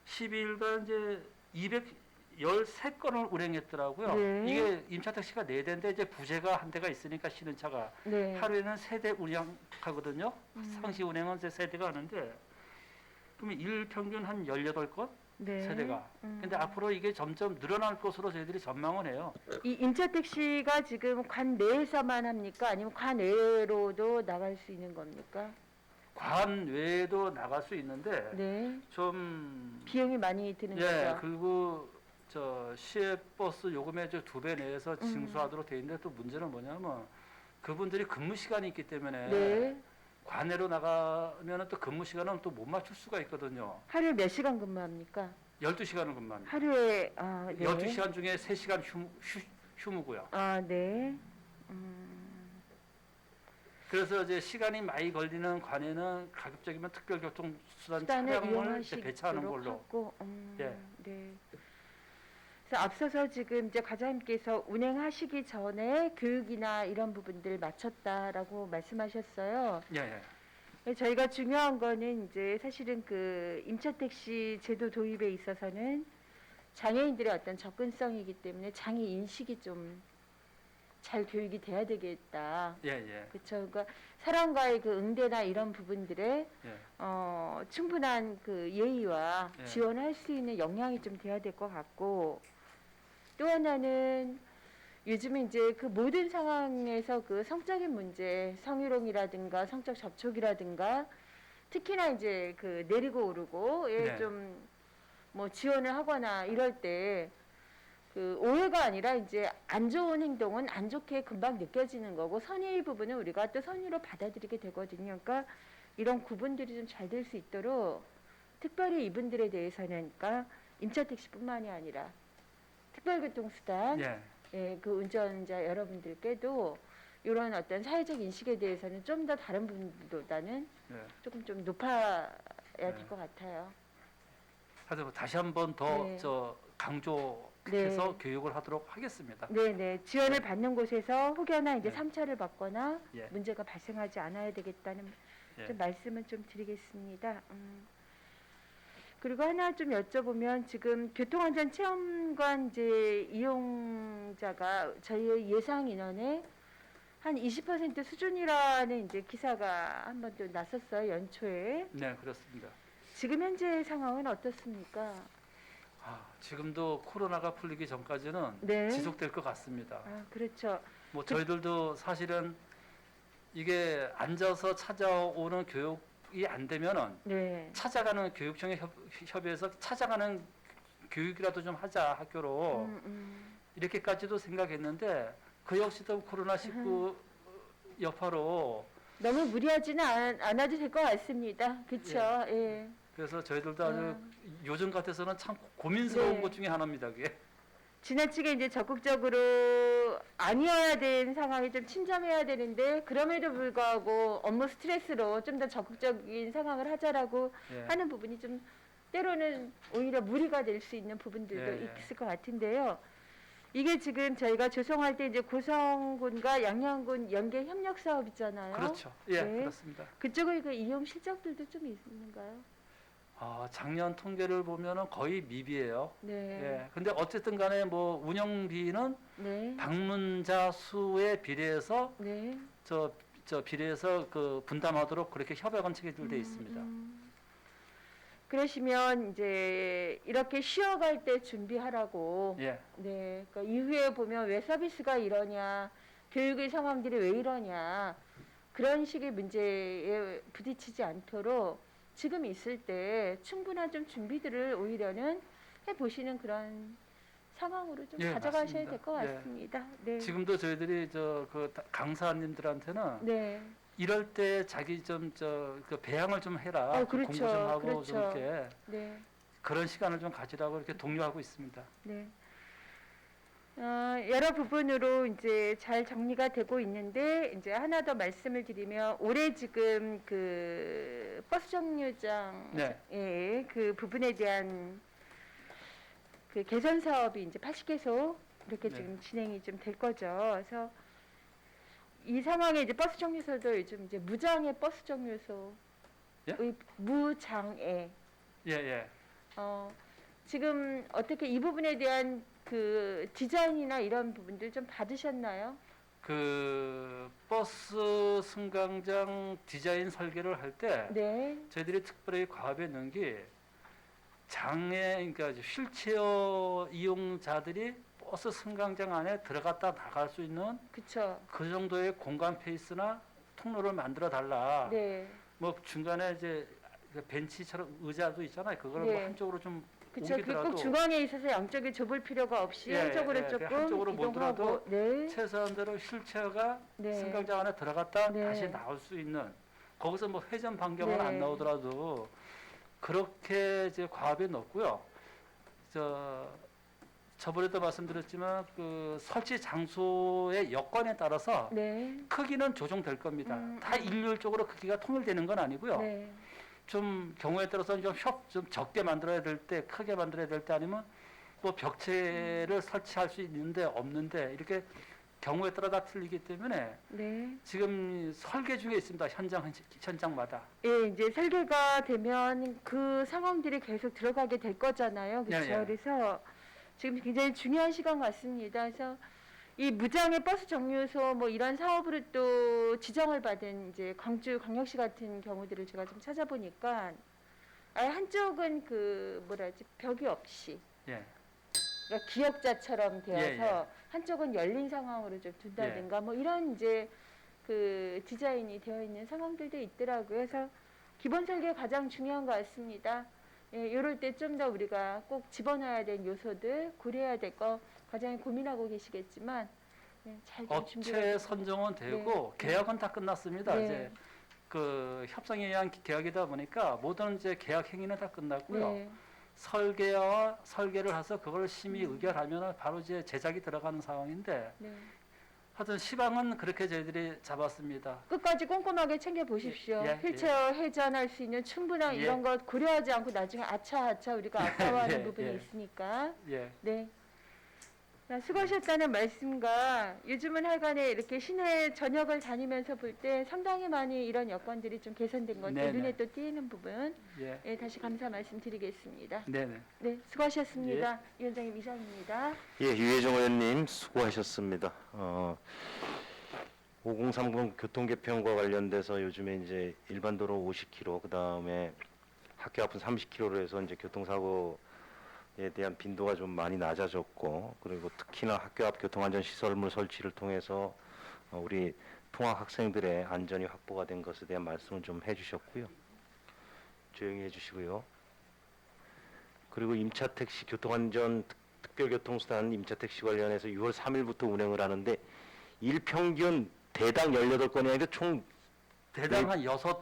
12일간 이제 213건을 운행했더라고요. 네. 이게 임차 택시가 4대인데 이제 부재가 한 대가 있으니까 쉬는 차가 네. 하루에는 3대 운행하거든요. 음. 상시 운행은 이제 3대가 하는데 그러면 일 평균 한 18건 네. 세대가. 근데 앞으로 이게 점점 늘어날 것으로 저희들이 전망을 해요. 이 임차 택시가 지금 관 내에서만 합니까? 아니면 관 외로도 나갈 수 있는 겁니까? 관 외에도 나갈 수 있는데 네. 좀 비용이 많이 드는 예, 거죠. 그리고 저 시외버스 요금의 2배 내에서 징수하도록 돼 있는데 또 문제는 뭐냐면 그분들이 근무 시간이 있기 때문에 네. 관내로 나가면 또 근무 시간은 또 못 맞출 수가 있거든요. 하루에 몇 시간 근무합니까? 12시간을 근무합니다. 하루에 네. 12시간 중에 3시간 휴무고요. 아, 네. 그래서 이제 시간이 많이 걸리는 관에는 가급적이면 특별교통수단 수단을 차량을 이제 이용하시도록 배차하는 걸로. 하고, 예. 네. 그래서 앞서서 지금 이제 과장님께서 운행하시기 전에 교육이나 이런 부분들 마쳤다라고 말씀하셨어요. 예, 예. 저희가 중요한 거는 이제 사실은 그 임차 택시 제도 도입에 있어서는 장애인들의 어떤 접근성이기 때문에 장애 인식이 좀 잘 교육이 돼야 되겠다. 예, 예. 그렇죠. 그러니까 사람과의 그 응대나 이런 부분들에 예. 충분한 그 예의와 예. 지원할 수 있는 역량이 좀 돼야 될 것 같고, 또 하나는 요즘에 이제 그 모든 상황에서 그 성적인 문제, 성희롱이라든가 성적 접촉이라든가 특히나 이제 그 내리고 오르고에 네. 좀 뭐 지원을 하거나 이럴 때 그 오해가 아니라 이제 안 좋은 행동은 안 좋게 금방 느껴지는 거고 선의의 부분은 우리가 또 선의로 받아들이게 되거든요. 그러니까 이런 구분들이 좀 잘 될 수 있도록 특별히 이분들에 대해서는 그러니까 임차 택시뿐만이 아니라 특별교통수단 예. 예, 그 운전자 여러분들께도 이런 어떤 사회적 인식에 대해서는 좀 더 다른 분들보다는 예. 조금 좀 높아야 될 것 같아요. 하여튼 다시 한번 더 네. 강조해서 네. 교육을 하도록 하겠습니다. 네네. 지원을 받는 곳에서 혹여나 이제 네. 3차를 받거나 예. 문제가 발생하지 않아야 되겠다는 예. 좀 말씀을 좀 드리겠습니다. 그리고 하나 좀 여쭤보면 지금 교통안전체험관 이제 이용자가 저희의 예상 인원의 한 20% 수준이라는 이제 기사가 한번 또 났었어요, 연초에. 네, 그렇습니다. 지금 현재 상황은 어떻습니까? 지금도 코로나가 풀리기 전까지는 네. 지속될 것 같습니다. 그렇죠. 뭐 저희들도 사실은 이게 앉아서 찾아오는 교육이 안 되면은 네. 찾아가는 교육청에 협의해서 찾아가는 교육이라도 좀 하자 학교로 이렇게까지도 생각했는데 그 역시도 코로나19 여파로 너무 무리하지는 않아도 될 것 같습니다. 그렇죠. 예. 그래서 저희들도 아주 요즘 같아서는 참 고민스러운 네. 것 중에 하나입니다. 그게. 지나치게 이제 적극적으로 아니어야 되는 상황이 좀 침잠해야 되는데 그럼에도 불구하고 업무 스트레스로 좀 더 적극적인 상황을 하자라고 예. 하는 부분이 좀 때로는 오히려 무리가 될 수 있는 부분들도 예, 예. 있을 것 같은데요. 이게 지금 저희가 조성할 때 이제 고성군과 양양군 연계 협력 사업 있잖아요. 그렇죠. 예, 네. 그렇습니다. 그쪽의 그 이용 실적들도 좀 있는가요? 작년 통계를 보면은 거의 미비예요. 네. 예. 근데 어쨌든 간에 뭐 운영비는 네. 방문자 수에 비례해서 네. 저 비례해서 그 분담하도록 그렇게 협약은 체결돼 있습니다. 그러시면 이제 이렇게 쉬어갈 때 준비하라고. 예. 네. 그러니까 이후에 보면 왜 서비스가 이러냐, 교육의 상황들이 왜 이러냐 그런 식의 문제에 부딪히지 않도록 지금 있을 때 충분한 좀 준비들을 오히려는 해 보시는 그런 상황으로 좀 예, 가져가셔야 맞습니다. 될 것 예. 같습니다. 네. 지금도 저희들이 그 강사님들한테는 네. 이럴 때 자기 그 배양을 좀 해라. 좀 그렇죠. 공부 좀 하고 그렇죠. 좀 이렇게 네. 그런 시간을 좀 가지라고 이렇게 독려하고 있습니다. 네. 여러 부분으로 이제 잘 정리가 되고 있는데 이제 하나 더 말씀을 드리면 올해 지금 그 버스 정류장 네. 예, 그 부분에 대한 그 개선 사업이 이제 80개소 이렇게 네. 지금 진행이 좀 될 거죠. 그래서 이 상황에 이제 버스 정류소도 요즘 이제 무장애 버스 정류소의 예? 무장애 예. 지금 어떻게 이 부분에 대한 그 디자인이나 이런 부분들 좀 받으셨나요? 그 버스 승강장 디자인 설계를 할 때 네. 저희들이 특별히 과업에 넣은 게 그러니까 휠체어 이용자들이 버스 승강장 안에 들어갔다 나갈 수 있는 그쵸. 그 정도의 공간 페이스나 통로를 만들어 달라. 네. 뭐 중간에 이제 그 벤치처럼 의자도 있잖아요. 그거를 네. 뭐 한쪽으로 좀 그쵸. 그꼭 옮기더라도 중앙에 있어서 양쪽이 좁을 필요가 없이 예, 한쪽으로 예, 조금 한쪽으로 이동하고. 몰더라도 네. 최소한대로 휠체어가 네. 승강장 안에 들어갔다 네. 다시 나올 수 있는 거기서 뭐 회전 반경은 네. 안 나오더라도 그렇게 이제 과업에 넣었고요. 저번에도 말씀드렸지만 그 설치 장소의 여건에 따라서 네. 크기는 조정될 겁니다. 다 일률적으로 크기가 통일되는 건 아니고요. 네. 좀 경우에 따라서는 좀 적게 만들어야 될 때, 크게 만들어야 될 때 아니면 뭐 벽체를 설치할 수 있는데 없는데 이렇게 경우에 따라 다 틀리기 때문에 네. 지금 설계 중에 있습니다. 현장마다. 예, 이제 설계가 되면 그 상황들이 계속 들어가게 될 거잖아요. 그렇죠? 예, 예. 그래서 지금 굉장히 중요한 시간 같습니다. 그래서 이 무장애 버스 정류소 뭐 이런 사업으로 또 지정을 받은 이제 광주 광역시 같은 경우들을 제가 좀 찾아보니까 아예 한쪽은 그 뭐라지 벽이 없이 예. 그러니까 기역자처럼 되어서 예. 한쪽은 열린 상황으로 좀 둔다든가 뭐 이런 이제 그 디자인이 되어 있는 상황들도 있더라고요. 그래서 기본 설계 가장 중요한 것 같습니다. 예, 이럴 때 좀 더 우리가 꼭 집어넣어야 될 요소들 고려해야 될 거 과장님 고민하고 계시겠지만 잘 좀 준비해 업체 선정은 되고 네. 계약은 다 끝났습니다. 네. 이제 그 협상에 의한 계약이다 보니까 모든 이제 계약 행위는 다 끝났고요. 네. 설계를 해서 그걸 심의 의결하면 바로 이제 제작이 들어가는 상황인데 네. 하여튼 시방은 그렇게 저희들이 잡았습니다. 끝까지 꼼꼼하게 챙겨 보십시오. 예, 예, 휠체어 회전할 수 있는 충분한 예. 이런 것 고려하지 않고 나중에 아차 우리가 아까워하는 예, 부분이 예. 있으니까. 예, 네. 자, 수고하셨다는 말씀과 요즘은 하여간에 이렇게 시내 전역을 다니면서 볼 때 상당히 많이 이런 여건들이 좀 개선된 것들 네네. 눈에 또 띄는 부분 예, 예, 다시 감사 말씀드리겠습니다. 네네. 네, 수고하셨습니다. 위원장님 이상입니다. 예, 유해정 의원님 수고하셨습니다. 5030 교통개편과 관련돼서 요즘에 이제 일반 도로 50km, 그 다음에 학교 앞은 30km로 해서 이제 교통사고에 대한 빈도가 좀 많이 낮아졌고, 그리고 특히나 학교 앞 교통안전시설물 설치를 통해서 우리 통학 학생들의 안전이 확보가 된 것에 대한 말씀을 좀 해주셨고요. 조용히 해주시고요. 그리고 임차택시 교통안전 특별교통수단 임차택시 관련해서 6월 3일부터 운행을 하는데 일평균 대당 18건이 아니라 총 대당 한 6회.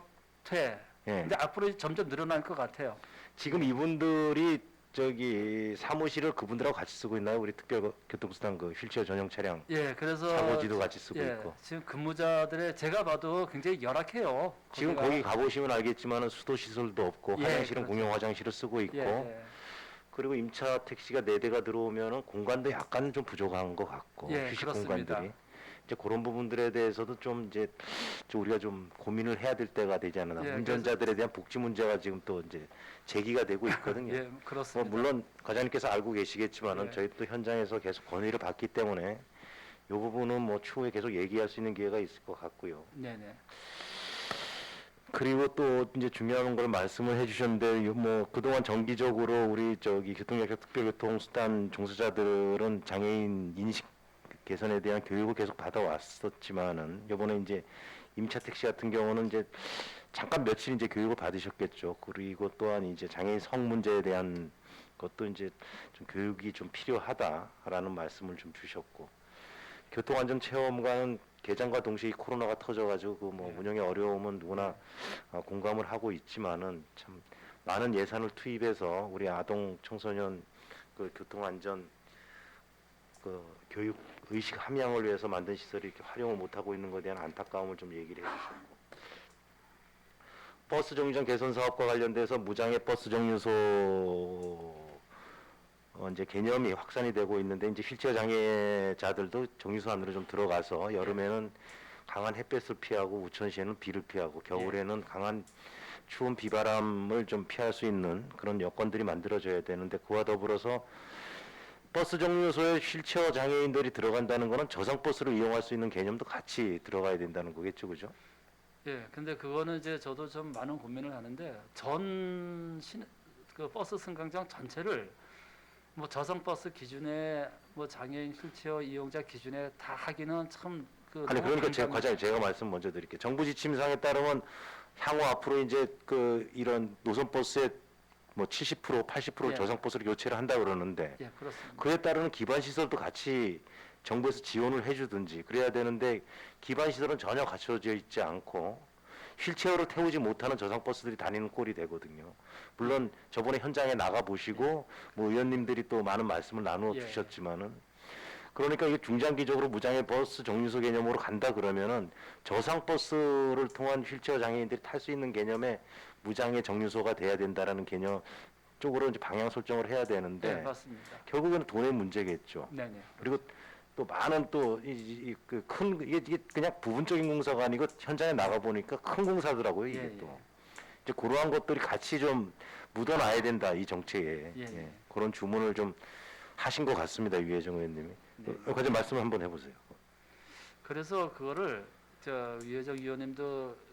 예. 근데 앞으로 점점 늘어날 것 같아요. 지금 이분들이 저기 사무실을 그분들하고 같이 쓰고 있나요? 우리 특별교통수단 그 휠체어 전용 차량 예, 그래서 사고지도 같이 쓰고 예, 있고. 지금 근무자들의 제가 봐도 굉장히 열악해요. 지금 거기가. 거기 가보시면 알겠지만은 수도 시설도 없고 예, 화장실은 그렇죠. 공용 화장실을 쓰고 있고, 예, 예. 그리고 임차 택시가 4대가 들어오면은 공간도 약간 좀 부족한 것 같고, 예, 휴식 그렇습니다. 공간들이 이제 그런 부분들에 대해서도 좀 이제 우리가 좀 고민을 해야 될 때가 되지 않나. 예, 운전자들에 대한 복지 문제가 지금 또 이제 제기가 되고 있거든요. 예, 그렇습니다. 물론 과장님께서 알고 계시겠지만은 예. 저희도 현장에서 계속 건의를 받기 때문에 이 부분은 뭐 추후에 계속 얘기할 수 있는 기회가 있을 것 같고요. 네네. 그리고 또 이제 중요한 걸 말씀을 해주셨는데, 뭐 그동안 정기적으로 우리 저기 교통약속 특별교통수단 종사자들은 장애인 인식 개선에 대한 교육을 계속 받아왔었지만은 이번에 이제 임차 택시 같은 경우는 이제 잠깐 며칠 이제 교육을 받으셨겠죠. 그리고 또한 이제 장애인 성 문제에 대한 것도 이제 좀 교육이 좀 필요하다라는 말씀을 좀 주셨고, 교통안전 체험관은 개장과 동시에 이 코로나가 터져가지고 그 뭐 네. 운영의 어려움은 누구나 공감을 하고 있지만은 참 많은 예산을 투입해서 우리 아동 청소년 그 교통안전 그 교육 의식 함양을 위해서 만든 시설이 이렇게 활용을 못하고 있는 것에 대한 안타까움을 좀 얘기를 해주셨고, 버스 정류장 개선 사업과 관련돼서 무장애 버스 정류소 이제 개념이 확산이 되고 있는데, 이제 휠체어 장애자들도 정류소 안으로 좀 들어가서 여름에는 강한 햇볕을 피하고 우천시에는 비를 피하고 겨울에는 강한 추운 비바람을 좀 피할 수 있는 그런 여건들이 만들어져야 되는데, 그와 더불어서 버스 정류소에 휠체어 장애인들이 들어간다는 것은 저상 버스를 이용할 수 있는 개념도 같이 들어가야 된다는 거겠죠, 그죠? 예, 근데 그거는 이제 저도 좀 많은 고민을 하는데 그 버스 승강장 전체를 뭐 저성 버스 기준에 뭐 장애인 휠체어 이용자 기준에 다 하기는 참 아니 그러니까 제 과장님 제가 말씀 먼저 드릴게요. 정부 지침상에 따르면 향후 앞으로 이제 그 이런 노선 버스의 뭐 70% 80% 예. 저상 버스로 교체를 한다 그러는데, 예, 그렇습니다. 그에 따르는 기반 시설도 같이 정부에서 지원을 해주든지 그래야 되는데, 기반 시설은 전혀 갖춰져 있지 않고 휠체어를 태우지 못하는 저상 버스들이 다니는 꼴이 되거든요. 물론 저번에 현장에 나가 보시고 뭐 의원님들이 또 많은 말씀을 나누어 예. 주셨지만은, 그러니까 이게 중장기적으로 무장애 버스 정류소 개념으로 간다 그러면은 저상 버스를 통한 휠체어 장애인들이 탈 수 있는 개념의 무장애 정류소가 돼야 된다라는 개념 쪽으로 이제 방향 설정을 해야 되는데, 네, 맞습니다. 결국에는 돈의 문제겠죠. 네네. 그리고 또 많은 또 그 큰 이게 그냥 부분적인 공사가 아니고 현장에 나가 보니까 큰 공사더라고요, 이게 예, 또. 예. 이제 그러한 것들이 같이 좀 묻어놔야 된다, 이 정책에. 예, 예. 그런 주문을 좀 하신 것 같습니다, 유해정 의원님이. 네. 과장 말씀 한번 해보세요. 그래서 그거를 저 유해정 의원님도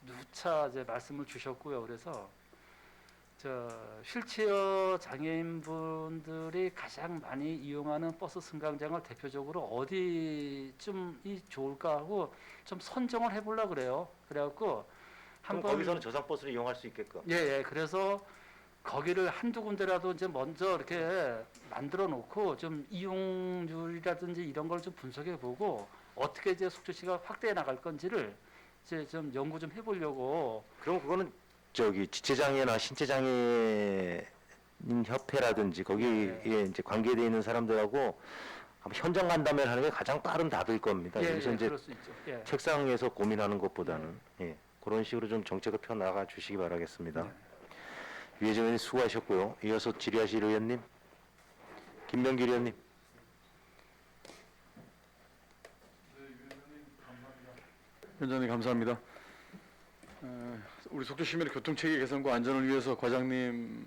누차 이제 말씀을 주셨고요. 그래서 저 휠체어 장애인분들이 가장 많이 이용하는 버스 승강장을 대표적으로 어디쯤이 좋을까 하고 좀 선정을 해보려 그래요. 그래갖고 그럼 한번 거기서는 저상 버스를 이용할 수 있게끔. 예, 그래서 거기를 한두 군데라도 이제 먼저 이렇게 만들어 놓고 좀 이용률이라든지 이런 걸 좀 분석해 보고 어떻게 이제 속초시가 확대해 나갈 건지를 이제 좀 연구 좀 해보려고. 그럼 그거는 저기 지체장애나 신체장애인 협회라든지 거기에 네. 이제 관계되어 있는 사람들하고 아마 현장 간담회를 하는 게 가장 빠른 답일 겁니다. 예, 여기서 예, 이제 그럴 수 있죠. 예. 책상에서 고민하는 것보다는 예, 그런 식으로 좀 정책을 펴 나가 주시기 바라겠습니다. 네. 유해진 의원님 수고하셨고요. 이어서 질의하실 의원님, 김명길 의원님. 위원장님 감사합니다. 우리 속초시민의 교통체계 개선과 안전을 위해서 과장님과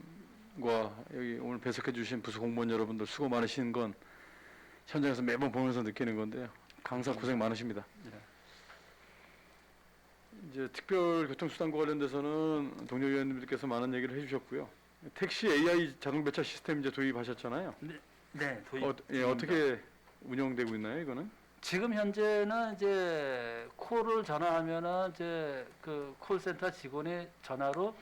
여기 오늘 배석해 주신 부서 공무원 여러분들 수고 많으신 건 현장에서 매번 보면서 느끼는 건데요. 항상 고생 많으십니다. 네. 이제 특별교통수단과 관련돼서는 동료 위원님들께서 많은 얘기를 해주셨고요. 택시 AI 자동 배차 시스템 이제 도입하셨잖아요. 네, 도입. 어떻게 운영되고 있나요, 이거는? 지금 현재는 이제 콜을 전화하면은 이제 그 콜센터 직원이 전화로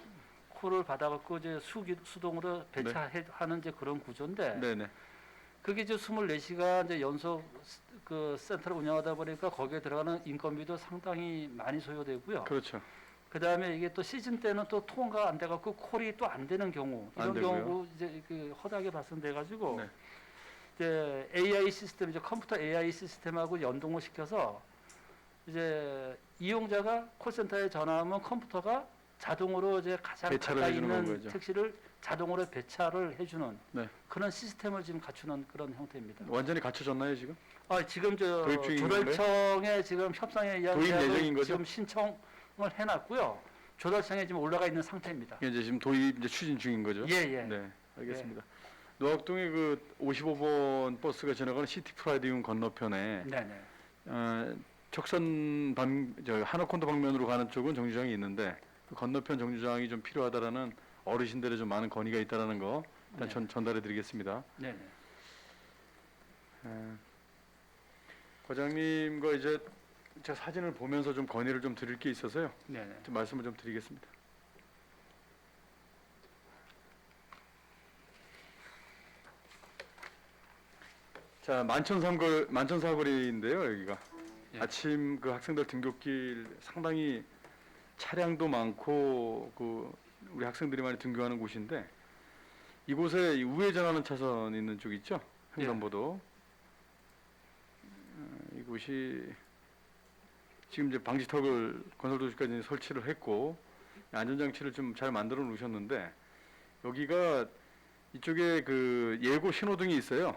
콜을 받아갖고 이제 수동으로 배차하는 이제 그런 구조인데 네네. 그게 이제 24시간 이제 연속 그 센터를 운영하다 보니까 거기에 들어가는 인건비도 상당히 많이 소요되고요. 그렇죠. 그다음에 이게 또 시즌 때는 또 통화가 안 돼갖고 콜이 또 안 되는 경우 안 이런 되고요. 경우 이제 그 허다하게 발생돼가지고 네. 이제 AI 시스템 이제 컴퓨터 AI 시스템하고 연동을 시켜서 이제 이용자가 콜센터에 전화하면 컴퓨터가 자동으로 이제 가장 배차를 가까이 해주는 있는 거죠. 택시를 자동으로 배차를 해주는 네. 그런 시스템을 지금 갖추는 그런 형태입니다. 완전히 갖춰졌나요, 지금? 지금 저 도입 중인 조달청에 지금 협상에 의한 도입 계약을 예정인 거죠? 지금 신청을 해놨고요. 조달청에 지금 올라가 있는 상태입니다. 이게 이제 지금 도입 이제 추진 중인 거죠? 예, 예. 네, 알겠습니다. 노악동에 그 55번 버스가 지나가는 시티 프라이드움 건너편에 네네. 척선 하나콘도 방면으로 가는 쪽은 정류장이 있는데 그 건너편 정류장이 좀 필요하다라는 어르신들의 좀 많은 건의가 있다라는 거 일단 네. 전달해드리겠습니다. 네네. 과장님과 이제 제가 사진을 보면서 좀 건의를 좀 드릴 게 있어서요. 네네. 좀 말씀을 좀 드리겠습니다. 자, 만천사거리인데요, 여기가. 예. 아침 그 학생들 등굣길 상당히 차량도 많고 그 우리 학생들이 많이 등교하는 곳인데 이곳에 이 우회전하는 차선 있는 쪽 있죠? 횡단보도. 이곳이 지금 이제 방지턱을 건설도시까지 설치를 했고 안전장치를 좀 잘 만들어 놓으셨는데 여기가 이쪽에 그 예고 신호등이 있어요.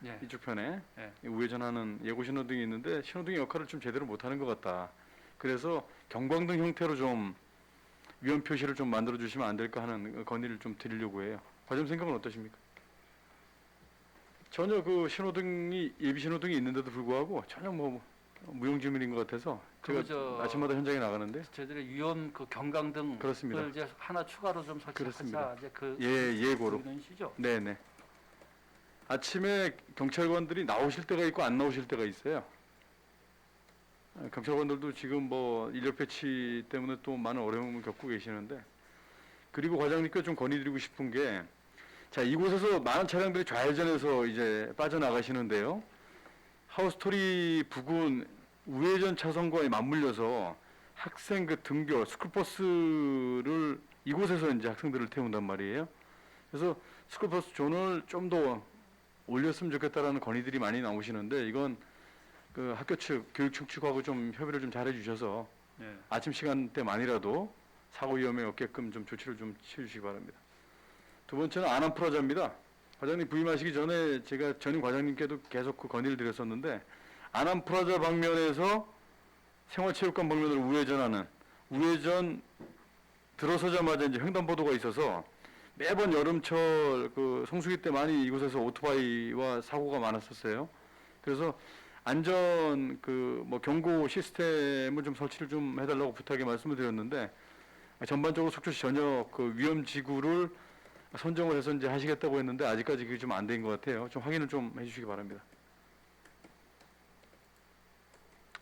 예. 이쪽 편에 예. 우회전하는 예고 신호등이 있는데 신호등의 역할을 좀 제대로 못하는 것 같다. 그래서 경광등 형태로 좀 위험 표시를 좀 만들어 주시면 안 될까 하는 건의를 좀 드리려고 해요. 과장님 생각은 어떠십니까? 전혀 그 신호등이 예비 신호등이 있는데도 불구하고 전혀 뭐 무용지물인 것 같아서 제가 그거 아침마다 현장에 나가는데 저희들의 위험 그 경광등을 그렇습니다. 이제 하나 추가로 좀 그렇습니다. 설치하자 이제 그 예고로. 이런 시죠. 네네. 아침에 경찰관들이 나오실 때가 있고 안 나오실 때가 있어요. 경찰관들도 지금 뭐 인력 배치 때문에 또 많은 어려움을 겪고 계시는데 그리고 과장님께 좀 건의드리고 싶은 게 자, 이곳에서 많은 차량들이 좌회전해서 이제 빠져나가시는데요. 하우스토리 부근 우회전 차선과 맞물려서 학생 그 등교 스쿨버스를 이곳에서 이제 학생들을 태운단 말이에요. 그래서 스쿨버스 존을 좀 더 올렸으면 좋겠다라는 건의들이 많이 나오시는데 이건 그 학교 측, 교육 측하고 좀 협의를 좀 잘해 주셔서 네. 아침 시간대만이라도 사고 위험에 없게끔 좀 조치를 좀 취해주시기 바랍니다. 두 번째는 안암프라자입니다. 과장님 부임하시기 전에 제가 전임 과장님께도 계속 그 건의를 드렸었는데 안암프라자 방면에서 생활체육관 방면으로 우회전하는 우회전 들어서자마자 이제 횡단보도가 있어서 매번 여름철 그 성수기 때 많이 이곳에서 오토바이와 사고가 많았었어요. 그래서 안전 그 뭐 경고 시스템을 좀 설치를 좀 해달라고 부탁에 말씀을 드렸는데 전반적으로 속초시 전역 그 위험 지구를 선정을 해서 이제 하시겠다고 했는데 아직까지 그게 좀 안 된 것 같아요. 좀 확인을 좀 해주시기 바랍니다.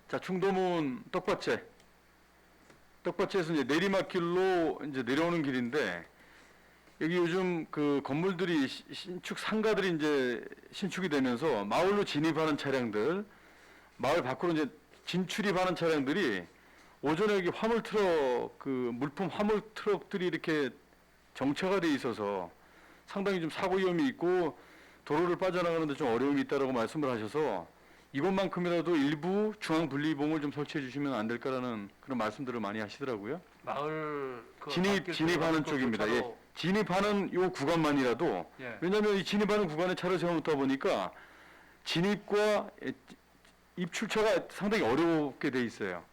자, 충도문 떡밭에서 이제 내리막길로 이제 내려오는 길인데 여기 요즘 그 건물들이 신축 상가들이 이제 신축이 되면서 마을로 진입하는 차량들, 마을 밖으로 이제 진출입하는 차량들이 오전에 여기 화물 트럭 그 물품 화물 트럭들이 이렇게 정체가 돼 있어서 상당히 좀 사고 위험이 있고 도로를 빠져나가는데 좀 어려움이 있다라고 말씀을 하셔서 이곳만큼이라도 일부 중앙 분리봉을 좀 설치해 주시면 안 될까라는 그런 말씀들을 많이 하시더라고요. 마을 그 앞길 진입하는 들어가는 그 쪽입니다. 예. 교차로- 진입하는 요 구간만이라도 예. 왜냐하면 이 진입하는 구간에 차를 세워놓다 보니까 진입과 입출처가 상당히 어렵게 돼 있어요.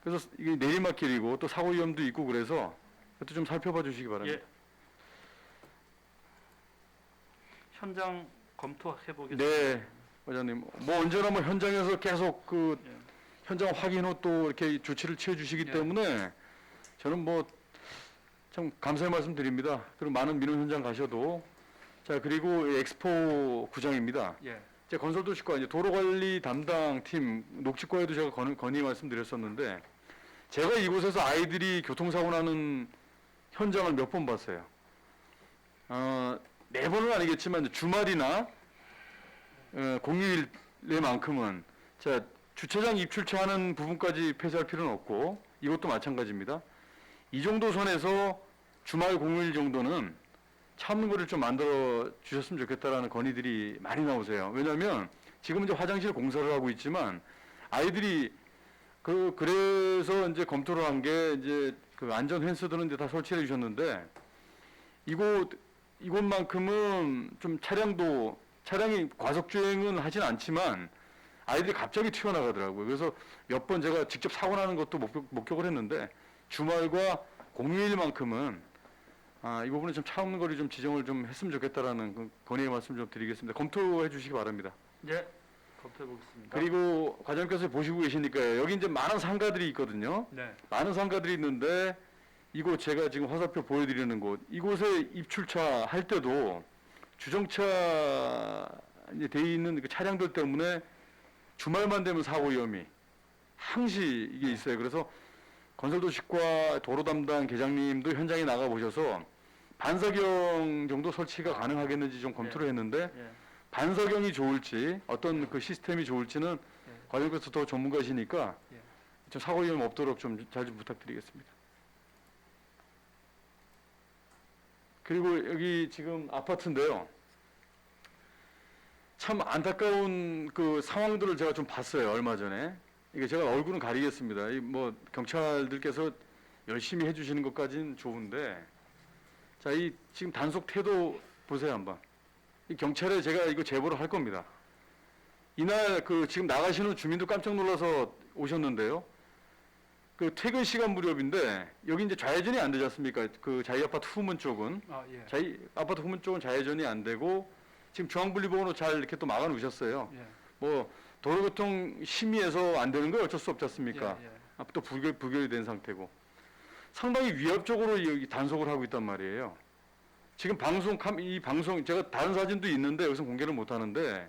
그래서 이게 내리막길이고 또 사고 위험도 있고 그래서 그것도 좀 살펴봐 주시기 바랍니다. 예. 현장 검토해 보겠습니다. 네, 과장님. 뭐 언제나 뭐 현장에서 계속 그 예. 현장 확인 후 또 이렇게 조치를 취해 주시기 예. 때문에 저는 뭐 참 감사의 말씀 드립니다. 그리고 많은 민원 현장 가셔도 자 그리고 이 엑스포 구장입니다. 예. 제 건설도시과 이제 도로관리 담당팀 녹지과에도 제가 건의 말씀드렸었는데 제가 이곳에서 아이들이 교통사고 나는 현장을 몇 번 봤어요. 매번은 아니겠지만 이제 주말이나 공휴일에만큼은 자 주차장 입출처 하는 부분까지 폐쇄할 필요는 없고 이것도 마찬가지입니다. 이 정도 선에서 주말 공휴일 정도는 참는 거를 좀 만들어 주셨으면 좋겠다라는 건의들이 많이 나오세요. 왜냐하면 지금 이제 화장실 공사를 하고 있지만 아이들이 그래서 이제 검토를 한 게 이제 그 안전 펜스들은 이제 다 설치해 주셨는데 이곳만큼은 좀 차량이 과속 주행은 하진 않지만 아이들이 갑자기 튀어나가더라고요. 그래서 몇 번 제가 직접 사고 나는 것도 목격을 했는데 주말과 공휴일만큼은 이 부분에 좀 차 없는 거리 좀 지정을 좀 했으면 좋겠다라는 그 건의의 말씀 좀 드리겠습니다. 검토해 주시기 바랍니다. 예. 검토해 보겠습니다. 그리고 과장님께서 보시고 계시니까요. 여기 이제 많은 상가들이 있거든요. 네. 많은 상가들이 있는데 이곳 제가 지금 화살표 보여드리는 곳 이곳에 입출차 할 때도 주정차 이제 돼 있는 그 차량들 때문에 주말만 되면 사고 위험이 항시 이게 있어요. 그래서 건설도시과 도로 담당 계장님도 현장에 나가 보셔서 반사경 정도 설치가 가능하겠는지 좀 검토를 했는데 예. 반사경이 좋을지 어떤 그 시스템이 좋을지는 과장님께서 더 전문가시니까 예. 좀 사고 위험 없도록 좀 잘 좀 부탁드리겠습니다. 그리고 여기 지금 아파트인데요. 참 안타까운 그 상황들을 제가 좀 봤어요. 얼마 전에. 이게 제가 얼굴은 가리겠습니다. 이 뭐 경찰들께서 열심히 해주시는 것까지는 좋은데, 자, 이 지금 단속 태도 보세요 한번. 이 경찰에 제가 이거 제보를 할 겁니다. 이날 그 지금 나가시는 주민도 깜짝 놀라서 오셨는데요. 그 퇴근 시간 무렵인데 여기 이제 좌회전이 안 되지 않습니까? 그 자이 아파트 후문 쪽은 예. 자이 아파트 후문 쪽은 좌회전이 안 되고 지금 중앙분리봉으로 잘 이렇게 또 막아 놓으셨어요. 예. 뭐 도로교통 심의해서 안 되는 건 어쩔 수 없지 않습니까? 예. 또 부결이 된 상태고 상당히 위협적으로 여기 단속을 하고 있단 말이에요. 지금 이 방송 제가 다른 사진도 있는데 여기서 공개를 못 하는데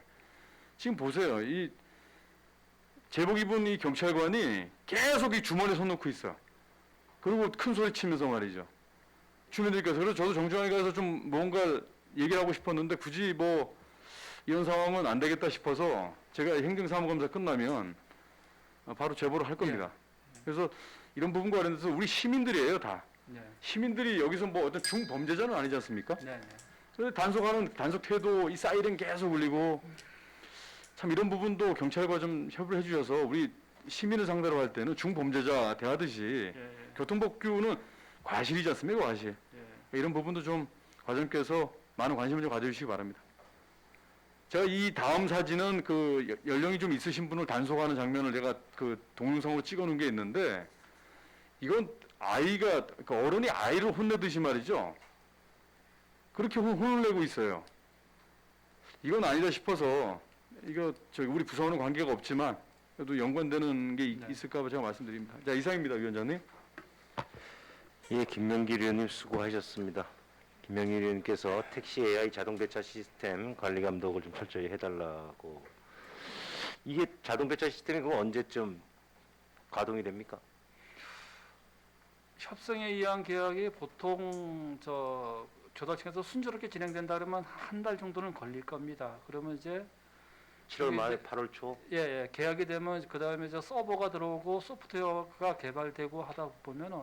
지금 보세요. 이 제복 입은 이 경찰관이 계속 이 주머니에 손 놓고 있어. 그리고 큰 소리 치면서 말이죠. 주민들께서 그래서 저도 정중하게 가서 좀 뭔가 얘기를 하고 싶었는데 굳이 뭐 이런 상황은 안 되겠다 싶어서 제가 행정사무검사 끝나면 바로 제보를 할 겁니다. 그래서 이런 부분과 관련해서 우리 시민들이에요, 다. 네. 시민들이 여기서 뭐 어떤 중범죄자는 아니지 않습니까? 네. 그래서 단속 태도, 이 사이렌 계속 울리고 참 이런 부분도 경찰과 좀 협의를 해주셔서 우리 시민을 상대로 할 때는 중범죄자 대하듯이 예. 교통법규는 과실이지 않습니까, 과실. 이런 부분도 좀 과장님께서 많은 관심을 좀 가져주시기 바랍니다. 제가 이 다음 사진은 그 연령이 좀 있으신 분을 단속하는 장면을 제가 그 동영상으로 찍어놓은 게 있는데 이건 아이가 그 어른이 아이를 혼내듯이 말이죠. 그렇게 혼을 내고 있어요. 이건 아니다 싶어서 이거 우리 부서와는 관계가 없지만 그래도 연관되는 게 있을까 봐 제가 말씀드립니다. 자, 이상입니다, 위원장님. 예, 김명기 의원님 수고하셨습니다. 김명기 의원님께서 택시 AI 자동 배차 시스템 관리 감독을 좀 철저히 해달라고. 이게 자동 배차 시스템이 그럼 언제쯤 가동이 됩니까? 협상에 의한 계약이 보통 조달청에서 순조롭게 진행된다 그러면 한 달 정도는 걸릴 겁니다. 그러면 이제 7월 말, 이제- 8월 초? 예, 계약이 되면 그 다음에 이제 서버가 들어오고 소프트웨어가 개발되고 하다 보면은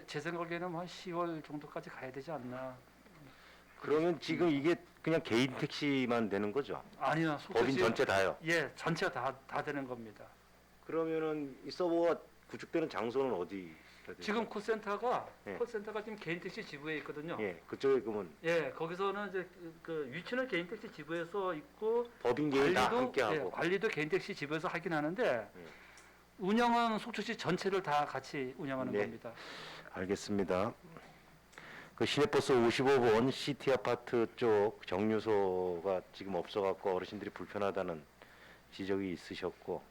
제 생각에는 한 10월 정도까지 가야 되지 않나. 그러면 지금 이게 그냥 개인 택시만 되는 거죠? 아니요, 법인 속도시 전체 다요? 예, 전체가 다 되는 겁니다. 그러면은 이 서버가 구축되는 장소는 어디? 지금 콜센터가 예. 지금 개인 택시 지부에 있거든요. 예, 그쪽에 그러면 예, 거기서는 이제 그 위치는 개인 택시 지부에서 있고 법인 개인 다 함께 예, 하고. 관리도 개인 택시 지부에서 하긴 하는데 운영은 속초시 전체를 다 같이 운영하는 네. 겁니다. 알겠습니다. 그 시내버스 55번 시티 아파트 쪽 정류소가 지금 없어갖고 어르신들이 불편하다는 지적이 있으셨고,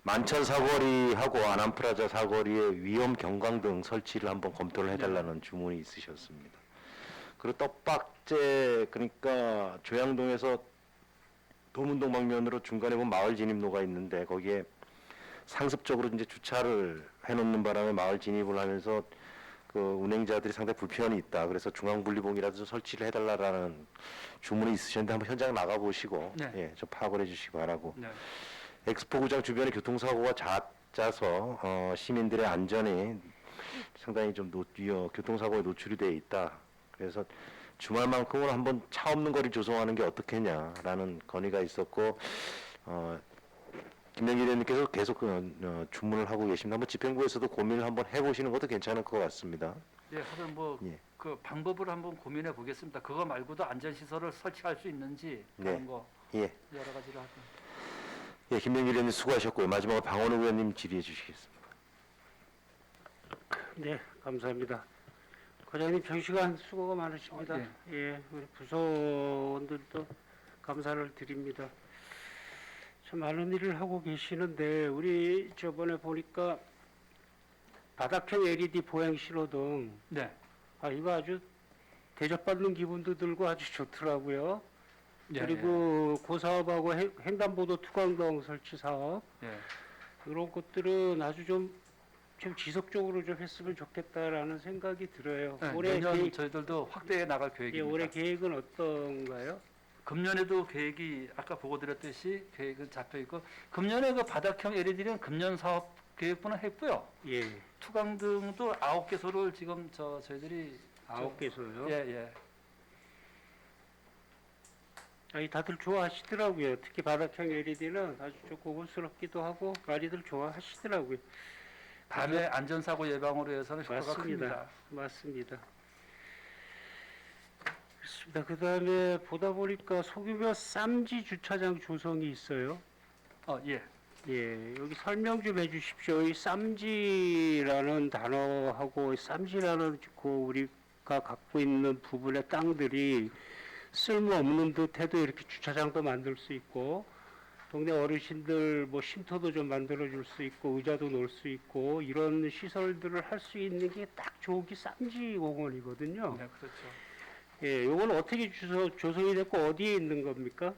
만천 사거리하고 아남프라자 사거리에 위험 경광등 설치를 한번 검토를 해달라는 주문이 있으셨습니다. 그리고 떡박제, 그러니까 조양동에서 도문동 방면으로 중간에 보면 마을 진입로가 있는데 거기에 상습적으로 이제 주차를 해놓는 바람에 마을 진입을 하면서 그 운행자들이 상당히 불편이 있다. 그래서 중앙분리봉이라도 좀 설치를 해달라라는 주문이 있으셨는데 한번 현장 나가보시고 네. 예, 좀 파악을 해주시기 바라고. 네. 엑스포구장 주변에 교통사고가 잦아서 시민들의 안전이 상당히 좀 교통사고에 노출이 돼 있다. 그래서 주말만큼은 한번 차 없는 거리 조성하는 게 어떻겠냐라는 건의가 있었고, 김영기 의원님께서 계속 주문을 하고 계십니다. 한번 집행부에서도 고민을 한번 해보시는 것도 괜찮을 것 같습니다. 예, 하여튼 뭐 예. 그 방법을 한번 고민해 보겠습니다. 그거 말고도 안전시설을 설치할 수 있는지 네. 그런 거 예, 여러 가지로 하고. 예, 김영기 의원님 수고하셨고요. 마지막으로 방원우 의원님 질의해 주시겠습니다. 네, 감사합니다. 과장님 장시간 수고가 많으십니다. 예. 예, 우리 부서원들도 감사를 드립니다. 참 많은 일을 하고 계시는데 우리 저번에 보니까 바닥형 LED 보행 신호등 네. 이거 아주 대접받는 기분도 들고 아주 좋더라고요. 예, 그리고 그 사업하고 횡단보도 투광등 설치 사업 예. 이런 것들은 아주 좀 지속적으로 좀 했으면 좋겠다라는 생각이 들어요. 네, 올해 내년 계획, 저희들도 확대해 나갈 예, 계획입니다. 올해 계획은 어떤가요? 금년에도 계획이 아까 보고 드렸듯이 계획은 잡혀 있고 금년에 그 바닥형 LED는 금년 사업 계획분은 했고요. 예, 투광등도 9개소를 지금 저희들이 9개소요. 예, 예. 아니 다들 좋아하시더라고요. 특히 바닥형 LED는 아주 좀 고급스럽기도 하고 많이들 좋아하시더라고요. 밤에 안전사고 예방으로 해서는 효과가 맞습니다. 큽니다. 맞습니다. 그렇습니다. 그 다음에 보다 보니까 소규모 쌈지 주차장 조성이 있어요. 예. 예, 여기 설명 좀 해주십시오. 이 쌈지라는 단어하고 쌈지라는 그 우리가 갖고 있는 부분의 땅들이 쓸모없는 듯해도 이렇게 주차장도 만들 수 있고 동네 어르신들 뭐 쉼터도 좀 만들어 줄 수 있고 의자도 놓을 수 있고 이런 시설들을 할 수 있는 게 딱 좋은 게 쌈지 공원이거든요. 네, 그렇죠. 예, 요건 어떻게 조성이 됐고 어디에 있는 겁니까?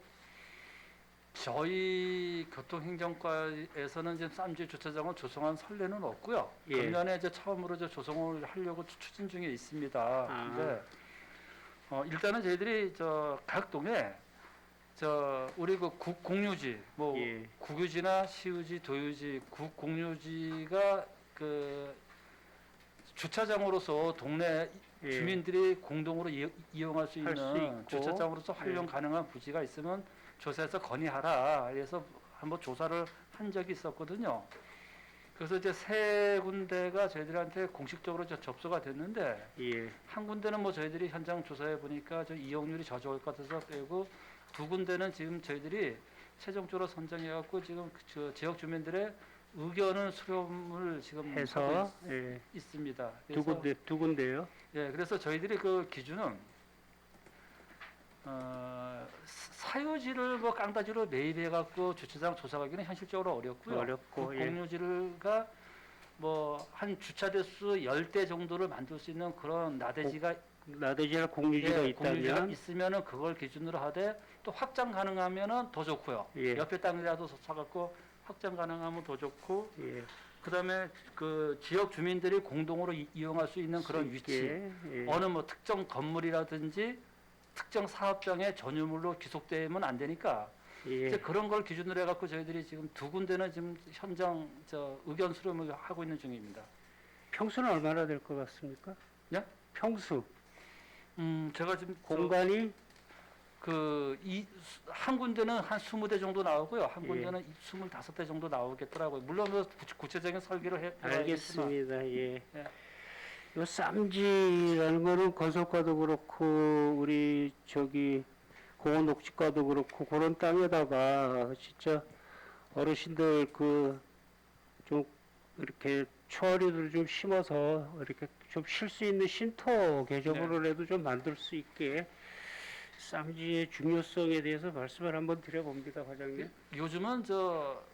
저희 교통행정과에서는 지금 쌈지 주차장을 조성한 선례는 없고요. 예. 금년에 이제 처음으로 이제 조성을 하려고 추진 중에 있습니다. 아. 근데 일단은 저희들이 각 동에 우리 그 국공유지 뭐 예. 국유지나 시유지, 도유지, 국공유지가 그 주차장으로서 동네 예. 주민들이 공동으로 이용할 수 할수 있는 있고. 주차장으로서 활용 예. 가능한 부지가 있으면 조사해서 건의하라. 그래서 한번 조사를 한 적이 있었거든요. 그래서 이제 세 군데가 저희들한테 공식적으로 접수가 됐는데 예. 한 군데는 뭐 저희들이 현장 조사해 보니까 이용률이 저조할 것 같아서 빼고 두 군데는 지금 저희들이 최종적으로 선정해 갖고 지금 저 지역 주민들의 의견을 수렴을 지금 하고 해서 예. 있습니다. 두 군데요. 예, 그래서 저희들이 그 기준은 사유지를 뭐 깡다지로 매입해 갖고 주차장 조사하기는 현실적으로 어렵고요. 어렵고, 예. 공유지가 뭐 한 주차 대수 10대 정도를 만들 수 있는 그런 나대지가 나대지나 공유지가 공유지가 있다면 있으면은 그걸 기준으로 하되 또 확장 가능하면은 더 좋고요. 예. 옆에 땅이라도 사갖고 확장 가능하면 더 좋고 예. 그다음에 그 지역 주민들이 공동으로 이용할 수 있는 그런 수 위치 있게, 예. 어느 뭐 특정 건물이라든지 특정 사업장의 전유물로 기속되면 안 되니까 예. 이제 그런 걸 기준으로 해갖고 저희들이 지금 두 군데는 지금 현장 의견 수렴을 하고 있는 중입니다. 평수는 얼마나 될 것 같습니까? 예? 평수 제가 지금 공간이 한 군데는 한 20대 정도 나오고요. 한 예. 군데는 25대 정도 나오겠더라고요. 물론 그 구체적인 설계를 해봐야겠지만. 알겠습니다. 예. 예. 요 쌈지라는 거는 건설과도 그렇고 우리 저기 공원 녹지과도 그렇고 그런 땅에다가 진짜 어르신들 좀 이렇게 초어리를 좀 심어서 이렇게 좀 쉴 수 있는 쉼터 개념으로라도 좀 만들 수 있게 쌈지의 중요성에 대해서 말씀을 한번 드려봅니다, 과장님. 요즘은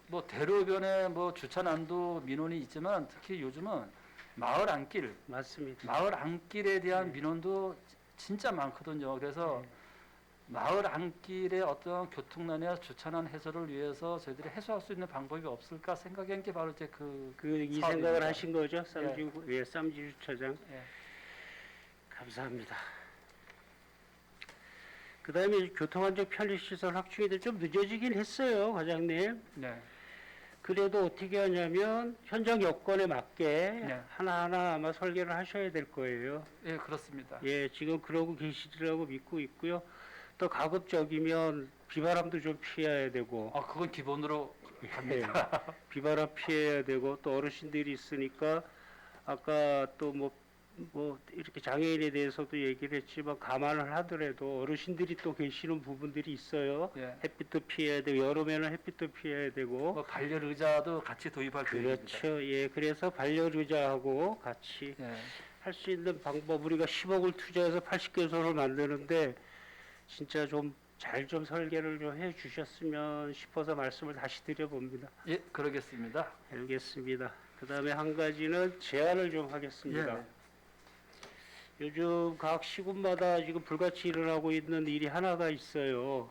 뭐 대로변에 뭐 주차 난도 민원이 있지만 특히 요즘은 마을 안길, 맞습니다. 마을 안길에 대한 네. 민원도 진짜 많거든요. 그래서 네. 마을 안길의 어떤 교통난이나 주차난 해소를 위해서 저희들이 해소할 수 있는 방법이 없을까 생각한 게 바로 이제 이 사업입니다. 생각을 하신 거죠, 쌈지 주차장. 예. 감사합니다. 그다음에 교통안전 편의시설 확충이 좀 늦어지긴 했어요, 과장님. 네. 그래도 어떻게 하냐면 현장 여건에 맞게 네. 하나하나 아마 설계를 하셔야 될 거예요. 예, 그렇습니다. 예, 지금 그러고 계시리라고 믿고 있고요. 또 가급적이면 비바람도 좀 피해야 되고, 그건 기본으로 예, 갑니다. 비바람 피해야 되고, 또 어르신들이 있으니까 아까 또 뭐 이렇게 장애인에 대해서도 얘기를 했지만 감안을 하더라도 어르신들이 또 계시는 부분들이 있어요. 예. 햇빛도 피해야 되고 여름에는 햇빛도 피해야 되고. 뭐 반려 의자도 같이 도입할 계획입니다. 그렇죠. 예, 그래서 반려의자하고 같이 예. 할 수 있는 방법, 우리가 10억을 투자해서 80개소를 만드는데 진짜 좀 잘 좀 설계를 좀 해 주셨으면 싶어서 말씀을 다시 드려봅니다. 예, 그러겠습니다. 알겠습니다. 그 다음에 한 가지는 제안을 좀 하겠습니다. 예. 요즘 각 시군마다 지금 불같이 일어나고 있는 일이 하나가 있어요.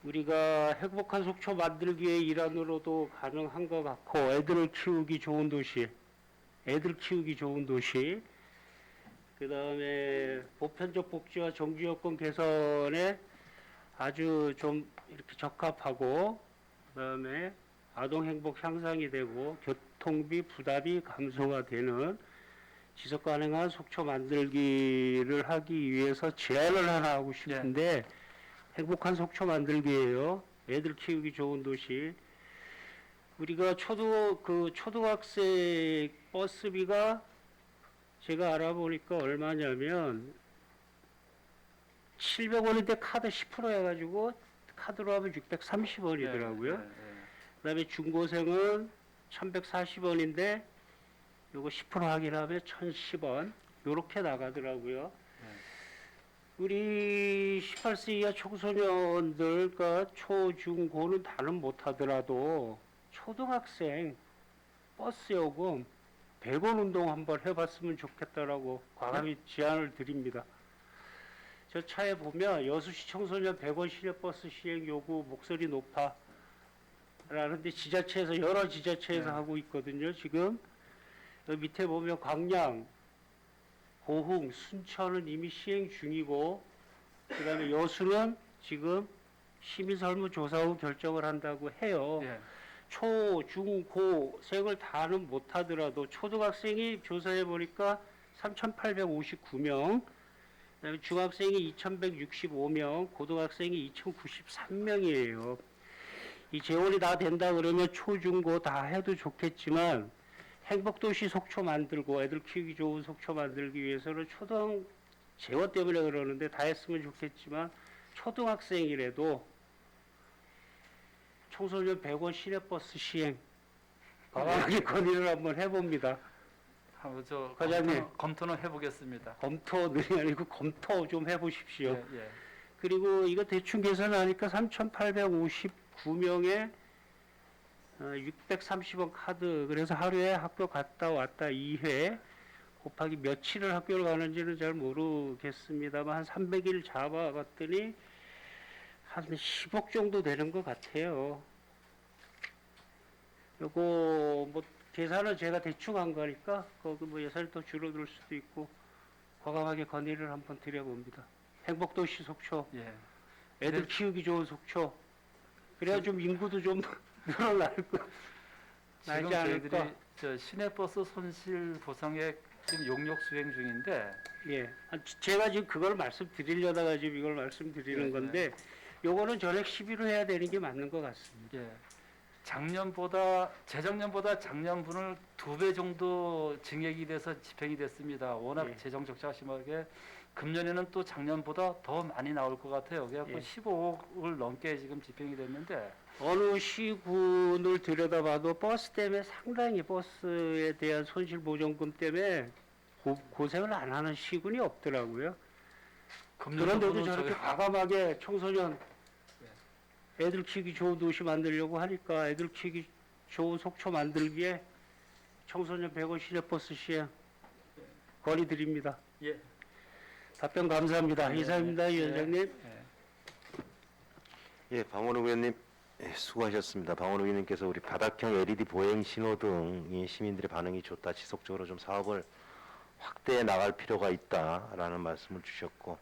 우리가 행복한 속초 만들기의 일환으로도 가능한 것 같고, 애들 키우기 좋은 도시, 그 다음에 보편적 복지와 정주 여건 개선에 아주 좀 이렇게 적합하고, 그 다음에 아동 행복 향상이 되고, 교통비 부담이 감소가 되는 지속 가능한 속초 만들기를 하기 위해서 제안을 하나 하고 싶은데, 행복한 속초 만들기예요. 애들 키우기 좋은 도시. 우리가 초등학생 버스비가 제가 알아보니까 얼마냐면 700원인데 카드 10% 해가지고 카드로 하면 630원이더라고요. 예. 그다음에 중고생은 1140원인데 요거 10% 확인하면 1010원 요렇게 나가더라고요. 우리 18세 이하 청소년들과 초, 중, 고는 다는 못하더라도 초등학생 버스 요금 100원 운동 한번 해봤으면 좋겠다라고 과감히 제안을 드립니다. 저 차에 보면 여수시 청소년 100원 시내버스 시행 요구 목소리 높아 라는데 지자체에서 여러 지자체에서 네. 하고 있거든요. 지금 여기 밑에 보면 광양, 고흥, 순천은 이미 시행 중이고, 그 다음에 여수는 지금 시민설문조사 후 결정을 한다고 해요. 예. 초, 중, 고 생을 다는 못하더라도 초등학생이 조사해 보니까 3,859명, 그다음에 중학생이 2,165명, 고등학생이 2,093명이에요. 이 재원이 다 된다 그러면 초, 중, 고 다 해도 좋겠지만 행복도시 속초 만들고 애들 키우기 좋은 속초 만들기 위해서는 초등 재원 때문에 그러는데 다 했으면 좋겠지만 초등학생이라도 청소년 100원 시내버스 시행 과감하게 건의를 한번 해봅니다. 한번 과장님. 검토는 해보겠습니다. 검토는 아니고 검토 좀 해보십시오. 예. 그리고 이거 대충 계산하니까 3,859명에 630원 카드, 그래서 하루에 학교 갔다 왔다 2회 곱하기 며칠을 학교를 가는지는 잘 모르겠습니다만 한 300일 잡아봤더니 한 10억 정도 되는 것 같아요. 요거 뭐 계산은 제가 대충 한 거니까 거기 뭐 예산이 더 줄어들 수도 있고 과감하게 건의를 한번 드려봅니다. 행복도시 속초, 예. 애들 네. 키우기 좋은 속초. 그래야 좀 인구도 좀 늘어날 거. 지금 나지 저희들이 않을까? 시내버스 손실 보상액 지금 용역 수행 중인데 예. 제가 지금 그걸 말씀드리려다가 지금 이걸 말씀드리는 네, 건데 요거는 전액 10위로 해야 되는 게 맞는 것 같습니다. 예, 재작년보다 작년분을 2배 정도 증액이 돼서 집행이 됐습니다. 워낙 예. 재정 적자가 심하게 금년에는 또 작년보다 더 많이 나올 것 같아요. 그래갖고 예. 15억을 넘게 지금 집행이 됐는데 어느 시군을 들여다봐도 버스 때문에 상당히 버스에 대한 손실 보전금 때문에 고생을 안 하는 시군이 없더라고요. 그런데도 금년도는 저렇게 과감하게 청소년 애들 키우기 좋은 도시 만들려고 하니까 애들 키우기 좋은 속초 만들기에 청소년 100원 시내버스 시행 건의드립니다. 예. 답변 감사합니다. 네, 이상입니다, 네. 위원장님. 예, 방원욱 의원님 수고하셨습니다. 방원욱 의원님께서 우리 바닥형 LED 보행 신호등이 시민들의 반응이 좋다, 지속적으로 좀 사업을 확대해 나갈 필요가 있다라는 말씀을 주셨고,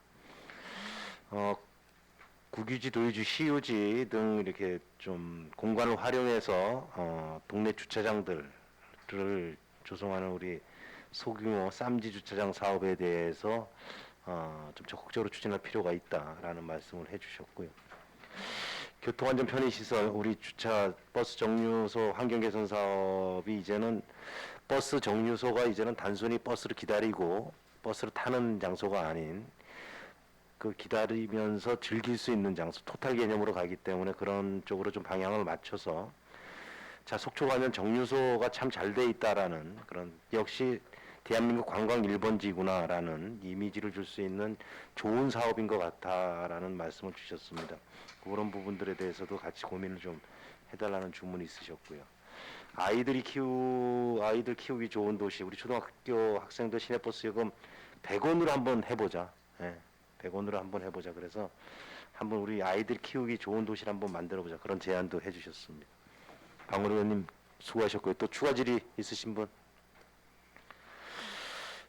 국유지, 도유지, 시유지 등 이렇게 좀 공간을 활용해서 동네 주차장들을 조성하는 우리 소규모 쌈지 주차장 사업에 대해서 좀 적극적으로 추진할 필요가 있다라는 말씀을 해주셨고요. 교통안전 편의시설, 우리 주차 버스 정류소 환경 개선 사업이 이제는 버스 정류소가 이제는 단순히 버스를 기다리고 버스를 타는 장소가 아닌 그 기다리면서 즐길 수 있는 장소, 토탈 개념으로 가기 때문에 그런 쪽으로 좀 방향을 맞춰서 자, 속초 가면 정류소가 참 잘 돼 있다라는 그런 역시 대한민국 관광 1번지구나라는 이미지를 줄 수 있는 좋은 사업인 것 같다라는 말씀을 주셨습니다. 그런 부분들에 대해서도 같이 고민을 좀 해달라는 주문이 있으셨고요. 아이들 키우기 좋은 도시, 우리 초등학교 학생들 시내버스 요금 100원으로 한번 해보자. 예, 100원으로 한번 해보자. 그래서 한번 우리 아이들 키우기 좋은 도시를 한번 만들어보자. 그런 제안도 해주셨습니다. 방울 의원님 수고하셨고요. 또 추가 질의 있으신 분?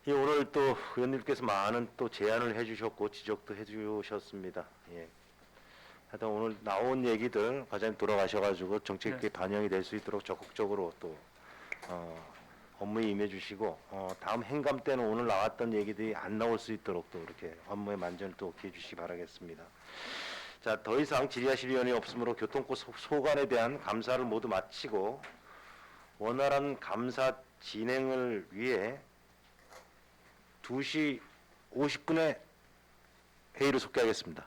예, 오늘 또 의원님께서 많은 또 제안을 해주셨고 지적도 해주셨습니다. 예. 하여튼 오늘 나온 얘기들 과장님 돌아가셔가지고 정책에 반영이 될 수 있도록 적극적으로 또 업무에 임해주시고 다음 행감 때는 오늘 나왔던 얘기들이 안 나올 수 있도록 또 이렇게 업무에 만전을 또 기해 주시기 바라겠습니다. 자, 더 이상 질의하실 의원이 없으므로 교통고 소관에 대한 감사를 모두 마치고 원활한 감사 진행을 위해 2시 50분에 회의를 속개하겠습니다.